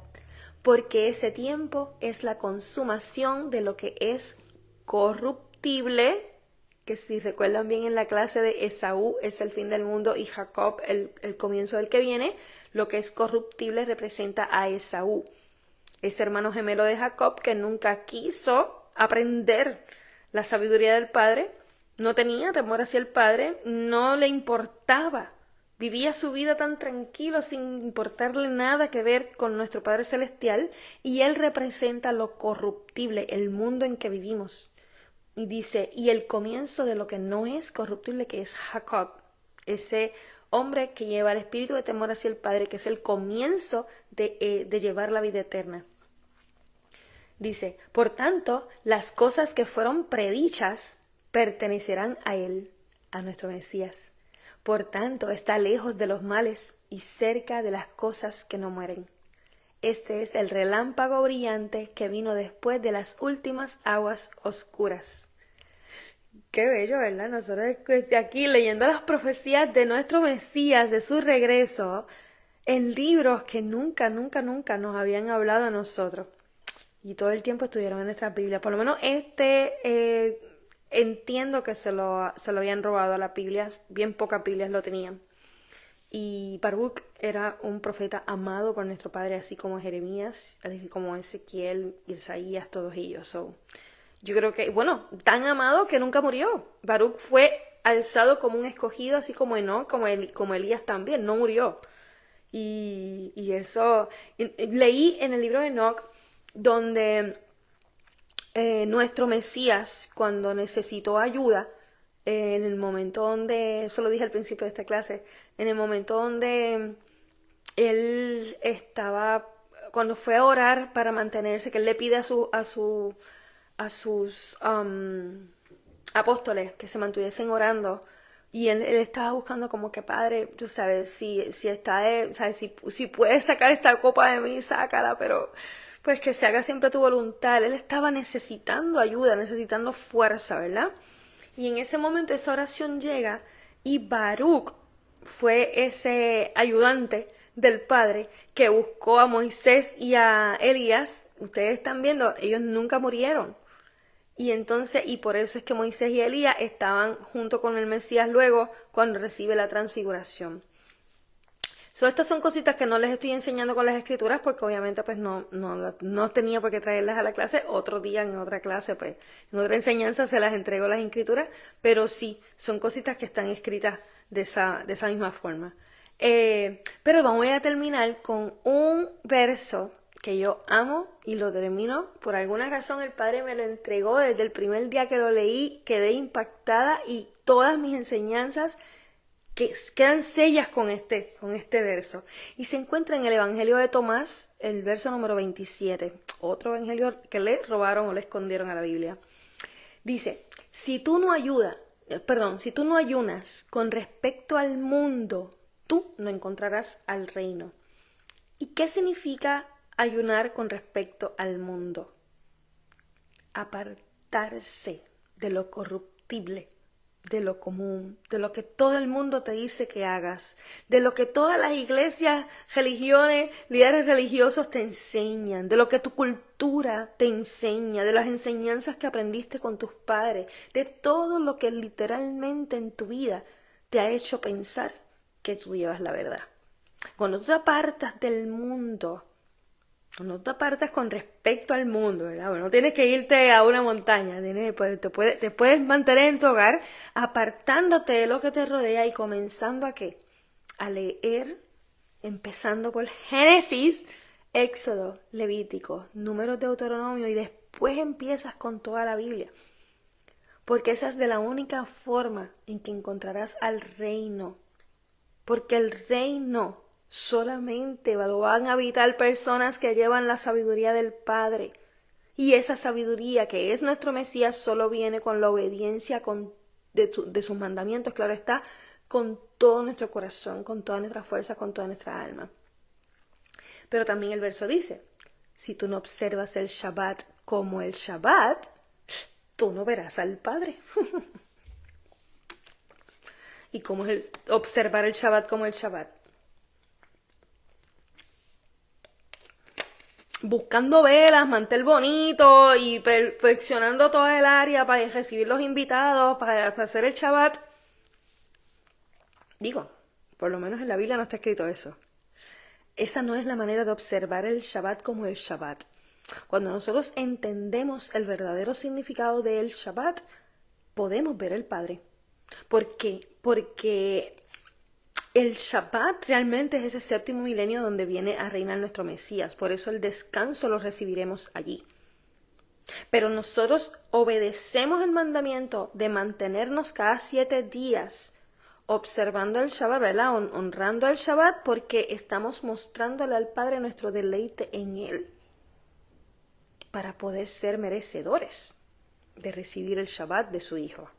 porque ese tiempo es la consumación de lo que es corruptible, que si recuerdan bien en la clase de Esaú es el fin del mundo y Jacob el comienzo del que viene, lo que es corruptible representa a Esaú, ese hermano gemelo de Jacob que nunca quiso aprender la sabiduría del Padre, no tenía temor hacia el Padre, no le importaba, vivía su vida tan tranquilo sin importarle nada que ver con nuestro Padre Celestial, y él representa lo corruptible, el mundo en que vivimos. Y dice, y el comienzo de lo que no es corruptible, que es Jacob, ese hombre que lleva el espíritu de temor hacia el Padre, que es el comienzo de llevar la vida eterna. Dice, por tanto, las cosas que fueron predichas pertenecerán a él, a nuestro Mesías. Por tanto, está lejos de los males y cerca de las cosas que no mueren. Este es el relámpago brillante que vino después de las últimas aguas oscuras. Qué bello, ¿verdad? Nosotros aquí leyendo las profecías de nuestro Mesías, de su regreso, en libros que nunca, nunca, nunca nos habían hablado a nosotros. Y todo el tiempo estuvieron en nuestras Biblias. Por lo menos entiendo que se lo habían robado a las Biblias. Bien pocas Biblias lo tenían. Y Baruch era un profeta amado por nuestro Padre, así como Jeremías, así como Ezequiel, Isaías, todos ellos. Yo creo que, bueno, tan amado que nunca murió. Baruch fue alzado como un escogido, así como Enoch, como Elías también, no murió. Y eso, leí en el libro de Enoch, donde nuestro Mesías, cuando necesitó ayuda, en el momento donde, eso lo dije al principio de esta clase, en el momento donde él estaba, cuando fue a orar para mantenerse, que él le pide a sus apóstoles que se mantuviesen orando, y él estaba buscando como que, Padre, tú sabes, si está, sabes, si puedes sacar esta copa de mí, sácala, pero pues que se haga siempre tu voluntad. Él estaba necesitando ayuda, necesitando fuerza, ¿verdad? Y en ese momento esa oración llega y Baruch fue ese ayudante del Padre que buscó a Moisés y a Elías. Ustedes están viendo, ellos nunca murieron. Y entonces, y por eso es que Moisés y Elías estaban junto con el Mesías luego cuando recibe la transfiguración. Estas son cositas que no les estoy enseñando con las escrituras porque obviamente pues no tenía por qué traerlas a la clase. Otro día en otra clase, pues en otra enseñanza se las entrego las escrituras, pero sí, son cositas que están escritas de esa misma forma. Pero vamos a terminar con un verso que yo amo y lo termino. Por alguna razón el Padre me lo entregó desde el primer día que lo leí, quedé impactada y todas mis enseñanzas que quedan sellas con este verso. Y se encuentra en el Evangelio de Tomás, el verso número 27, otro evangelio que le robaron o le escondieron a la Biblia. Dice, si tú no ayunas con respecto al mundo, tú no encontrarás al reino. ¿Y qué significa ayunar con respecto al mundo? Apartarse de lo corruptible, de lo común, de lo que todo el mundo te dice que hagas, de lo que todas las iglesias, religiones, líderes religiosos te enseñan, de lo que tu cultura te enseña, de las enseñanzas que aprendiste con tus padres, de todo lo que literalmente en tu vida te ha hecho pensar que tú llevas la verdad. Cuando tú te apartas del mundo, no te apartas con respecto al mundo, ¿verdad? Bueno, no tienes que irte a una montaña, te puedes mantener en tu hogar apartándote de lo que te rodea y comenzando ¿a qué? A leer, empezando por Génesis, Éxodo, Levítico, Números, Deuteronomio y después empiezas con toda la Biblia. Porque esa es de la única forma en que encontrarás al reino. Porque el reino solamente lo van a habitar personas que llevan la sabiduría del Padre. Y esa sabiduría que es nuestro Mesías solo viene con la obediencia de sus mandamientos, claro está, con todo nuestro corazón, con toda nuestra fuerza, con toda nuestra alma. Pero también el verso dice, si tú no observas el Shabbat como el Shabbat, tú no verás al Padre. ¿Y cómo es observar el Shabbat como el Shabbat? Buscando velas, mantel bonito y perfeccionando toda el área para recibir los invitados, para hacer el Shabbat. Digo, por lo menos en la Biblia no está escrito eso. Esa no es la manera de observar el Shabbat como el Shabbat. Cuando nosotros entendemos el verdadero significado del Shabbat, podemos ver al Padre. ¿Por qué? Porque el Shabbat realmente es ese séptimo milenio donde viene a reinar nuestro Mesías. Por eso el descanso lo recibiremos allí. Pero nosotros obedecemos el mandamiento de mantenernos cada 7 días observando el Shabbat, ¿verdad? Honrando el Shabbat porque estamos mostrándole al Padre nuestro deleite en Él para poder ser merecedores de recibir el Shabbat de su Hijo.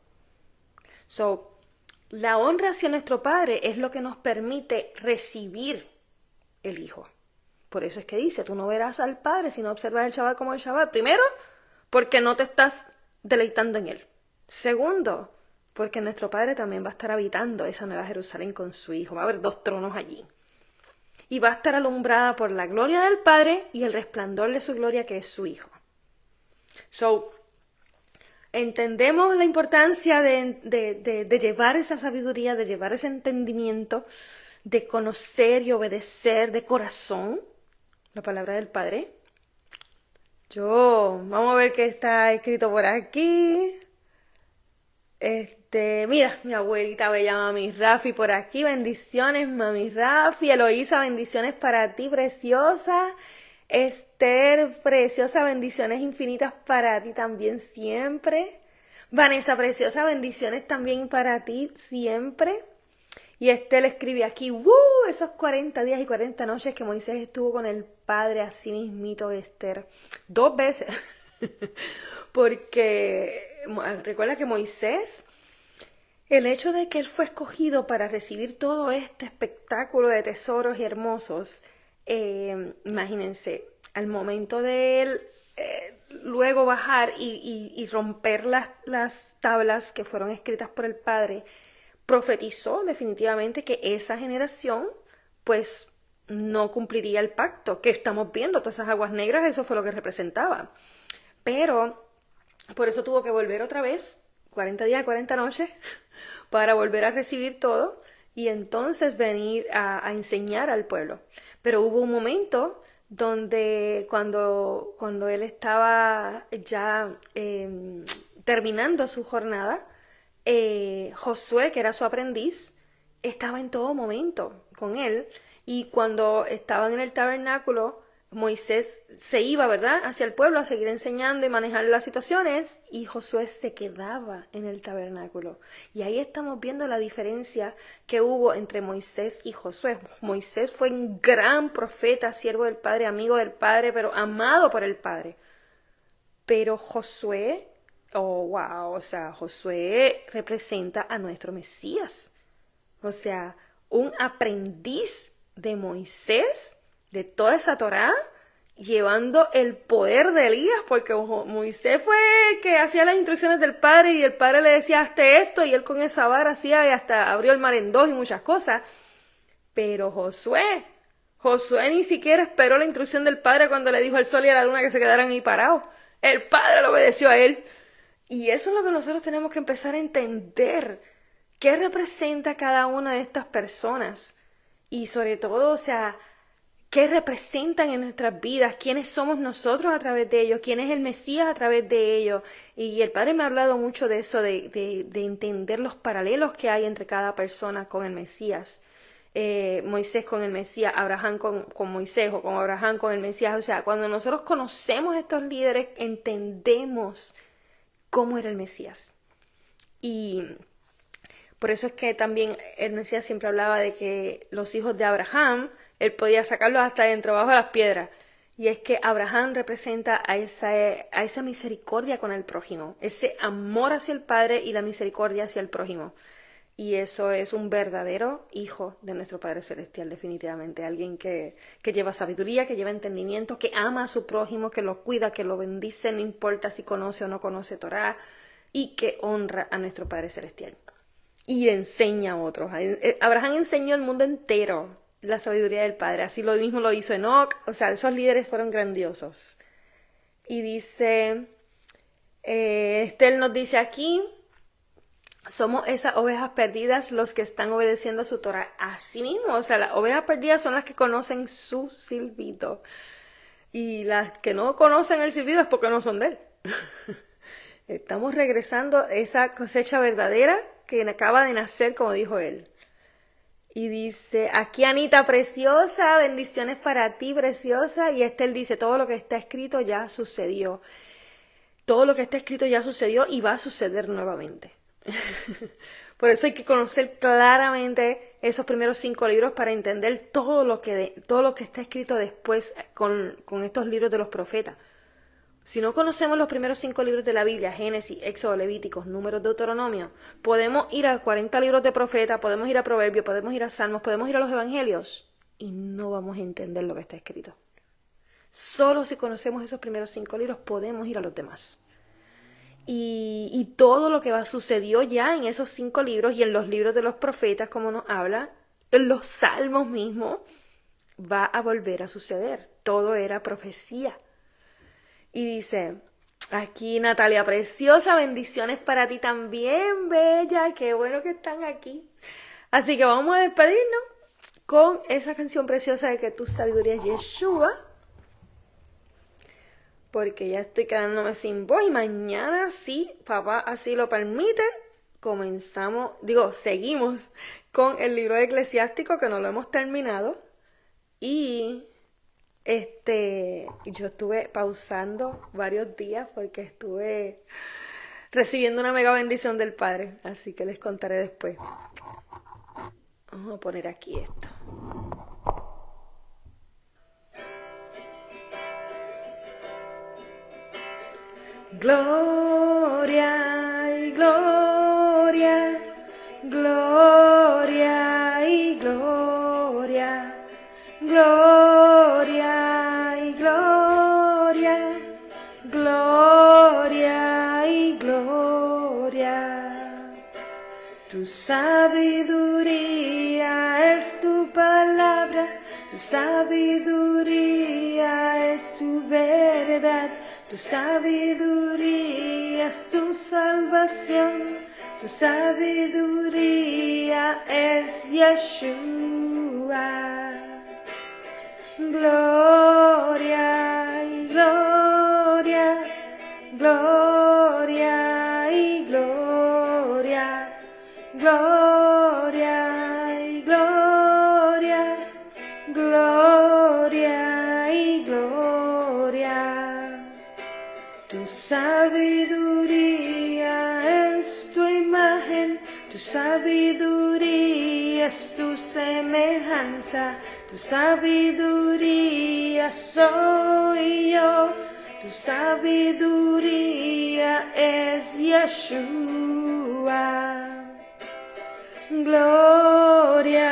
La honra hacia nuestro Padre es lo que nos permite recibir el Hijo. Por eso es que dice, tú no verás al Padre si no observas el Shabbat como el Shabbat. Primero, porque no te estás deleitando en Él. Segundo, porque nuestro Padre también va a estar habitando esa nueva Jerusalén con su Hijo. Va a haber 2 tronos allí. y va a estar alumbrada por la gloria del Padre y el resplandor de su gloria que es su Hijo. So, entendemos la importancia de llevar esa sabiduría, de llevar ese entendimiento, de conocer y obedecer de corazón la palabra del Padre. Vamos a ver qué está escrito por aquí. Mira, mi abuelita bella Mami Rafi por aquí, bendiciones Mami Rafi, Eloísa, bendiciones para ti, preciosa, Esther, preciosa, bendiciones infinitas para ti también siempre, Vanessa, preciosa, bendiciones también para ti siempre, y Esther escribe aquí, esos 40 días y 40 noches que Moisés estuvo con el Padre, así mismito Esther, 2 veces, porque recuerda que Moisés, el hecho de que él fue escogido para recibir todo este espectáculo de tesoros y hermosos, imagínense, al momento de él luego bajar y romper las tablas que fueron escritas por el Padre, profetizó definitivamente que esa generación pues no cumpliría el pacto que estamos viendo, todas esas aguas negras, eso fue lo que representaba. Pero por eso tuvo que volver otra vez, 40 días, 40 noches, para volver a recibir todo y entonces venir a enseñar al pueblo. Pero hubo un momento donde cuando él estaba ya terminando su jornada, Josué, que era su aprendiz, estaba en todo momento con él, y cuando estaban en el tabernáculo, Moisés se iba, ¿verdad?, hacia el pueblo a seguir enseñando y manejar las situaciones, y Josué se quedaba en el tabernáculo. Y ahí estamos viendo la diferencia que hubo entre Moisés y Josué. Moisés fue un gran profeta, siervo del Padre, amigo del Padre, pero amado por el Padre. Pero Josué, Josué representa a nuestro Mesías. O sea, un aprendiz de Moisés, de toda esa Torá, llevando el poder de Elías, porque Moisés fue el que hacía las instrucciones del Padre y el Padre le decía, hazte esto, y él con esa vara hacía y hasta abrió el mar en dos y muchas cosas. Pero Josué ni siquiera esperó la instrucción del Padre cuando le dijo al sol y a la luna que se quedaran ahí parados. El Padre le obedeció a él. Y eso es lo que nosotros tenemos que empezar a entender. ¿Qué representa cada una de estas personas? Y sobre todo, o sea, ¿qué representan en nuestras vidas? ¿Quiénes somos nosotros a través de ellos? ¿Quién es el Mesías a través de ellos? Y el Padre me ha hablado mucho de eso, de entender los paralelos que hay entre cada persona con el Mesías. Moisés con el Mesías, Abraham con Moisés, o con Abraham con el Mesías. O sea, cuando nosotros conocemos a estos líderes, entendemos cómo era el Mesías. Y por eso es que también el Mesías siempre hablaba de que los hijos de Abraham, él podía sacarlos hasta dentro, bajo las piedras. Y es que Abraham representa a esa misericordia con el prójimo, ese amor hacia el Padre y la misericordia hacia el prójimo. Y eso es un verdadero hijo de nuestro Padre Celestial, definitivamente. Alguien que lleva sabiduría, que lleva entendimiento, que ama a su prójimo, que lo cuida, que lo bendice, no importa si conoce o no conoce Torá, y que honra a nuestro Padre Celestial. Y enseña a otros. Abraham enseñó al mundo entero la sabiduría del Padre. Así lo mismo lo hizo Enoc. O sea, esos líderes fueron grandiosos. Y dice, Estel nos dice aquí, somos esas ovejas perdidas los que están obedeciendo a su Torah. Así mismo, o sea, las ovejas perdidas son las que conocen su silbido. Y las que no conocen el silbido es porque no son de él. Estamos regresando a esa cosecha verdadera que acaba de nacer, como dijo él. Y dice, aquí Anita preciosa, bendiciones para ti preciosa. Y él dice, todo lo que está escrito ya sucedió. Todo lo que está escrito ya sucedió y va a suceder nuevamente. Por eso hay que conocer claramente esos primeros 5 libros para entender todo lo que está escrito después con estos libros de los profetas. Si no conocemos los primeros 5 libros de la Biblia, Génesis, Éxodo, Levíticos, Números, Deuteronomio, podemos ir a 40 libros de profeta, podemos ir a Proverbios, podemos ir a Salmos, podemos ir a los Evangelios y no vamos a entender lo que está escrito. Solo si conocemos esos primeros 5 libros podemos ir a los demás. Y todo lo que sucedió ya en esos 5 libros y en los libros de los profetas, como nos habla, en los salmos mismos, va a volver a suceder. Todo era profecía. Y dice, aquí Natalia Preciosa, bendiciones para ti también, bella, qué bueno que están aquí. Así que vamos a despedirnos con esa canción preciosa de que tu sabiduría es Yeshua, porque ya estoy quedándome sin voz y mañana, si papá así lo permite, seguimos con el libro de Eclesiástico, que no lo hemos terminado. Y yo estuve pausando varios días porque estuve recibiendo una mega bendición del Padre, así que les contaré después. Vamos a poner aquí esto. Gloria y gloria, gloria y gloria, gloria y gloria, gloria y gloria. Tu sabiduría es tu palabra, tu sabiduría es tu verdad. Tu sabiduría es tu salvación, tu sabiduría es Yeshua. Gloria y gloria, gloria y gloria, gloria y gloria, gloria y gloria. Tu sabiduría es tu imagen, tu sabiduría es tu semejanza, tu sabiduría soy yo, tu sabiduría es Yeshua. Gloria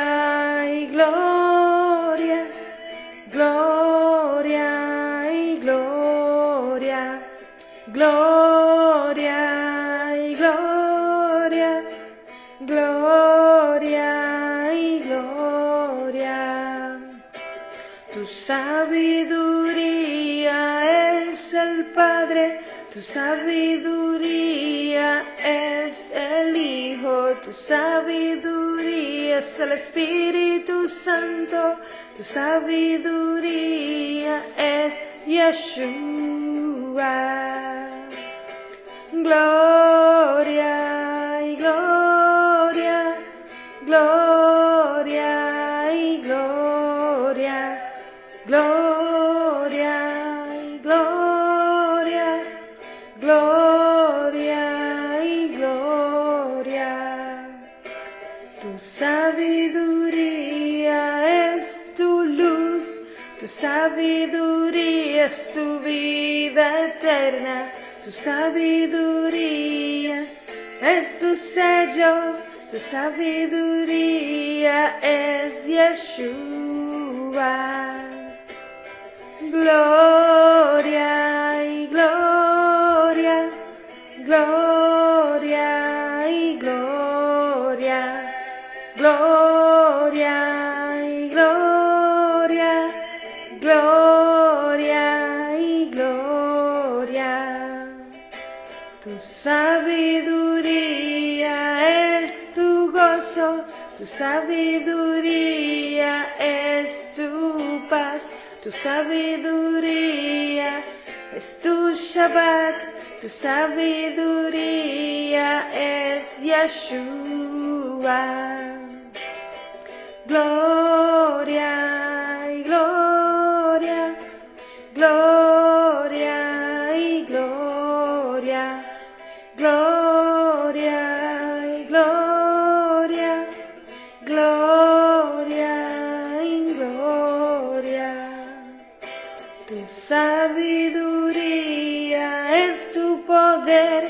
y gloria, gloria y gloria, gloria y gloria, gloria y gloria. Tu sabiduría es el Padre, tu sabiduría es el Hijo, tu sabiduría es el Espíritu Santo, tu sabiduría es Yeshua. Gloria y gloria, gloria y gloria, gloria y gloria, gloria y gloria. Tu sabiduría es tu luz, tu sabiduría es tu vida eterna, tu sabiduría es tu sello, tu sabiduría es Yeshua. Gloria y gloria, gloria y gloria, gloria y gloria, gloria y gloria. Tu sabiduría es tu gozo, tu sabiduría es tu paz, tu sabiduría es tu Shabbat, tu sabiduría es Yeshua. Gloria y gloria, gloria y gloria, gloria y gloria, gloria y gloria. Tu sabiduría es tu poder,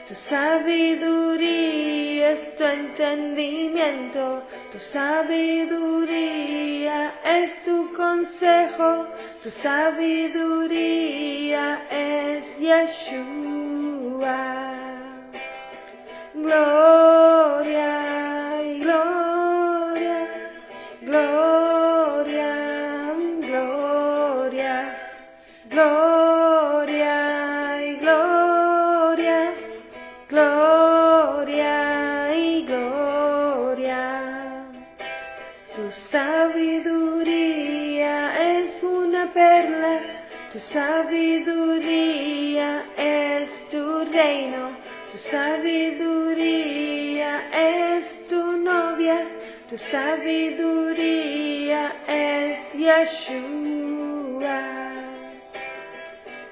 tu sabiduría es tu entendimiento, tu sabiduría es tu consejo, tu sabiduría es Yeshua. Gloria y gloria, gloria Gloria y gloria, gloria y gloria. Tu sabiduría es una perla, tu sabiduría es tu reino, tu sabiduría es tu novia, tu sabiduría es Yeshua.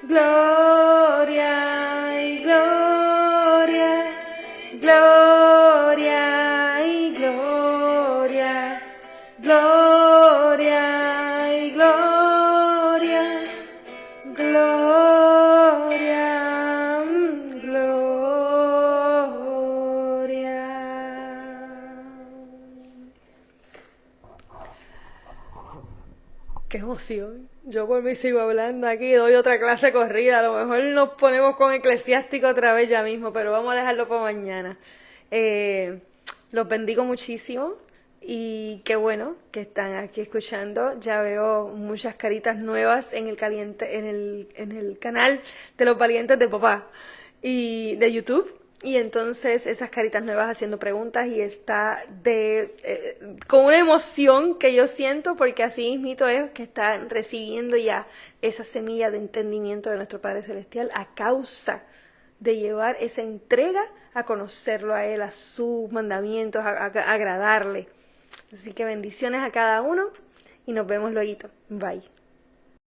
Gloria y gloria, gloria y gloria, gloria y gloria, gloria, gloria. ¡Qué emoción! Yo por mí sigo hablando aquí, doy otra clase corrida. A lo mejor nos ponemos con Eclesiástico otra vez ya mismo, pero vamos a dejarlo para mañana. Los bendigo muchísimo y qué bueno que están aquí escuchando. Ya veo muchas caritas nuevas en el canal de los valientes de papá y de YouTube. Y entonces esas caritas nuevas haciendo preguntas y está con una emoción que yo siento porque así mismo es que están recibiendo ya esa semilla de entendimiento de nuestro Padre Celestial a causa de llevar esa entrega a conocerlo a Él, a sus mandamientos, a agradarle. Así que bendiciones a cada uno y nos vemos luego. Bye.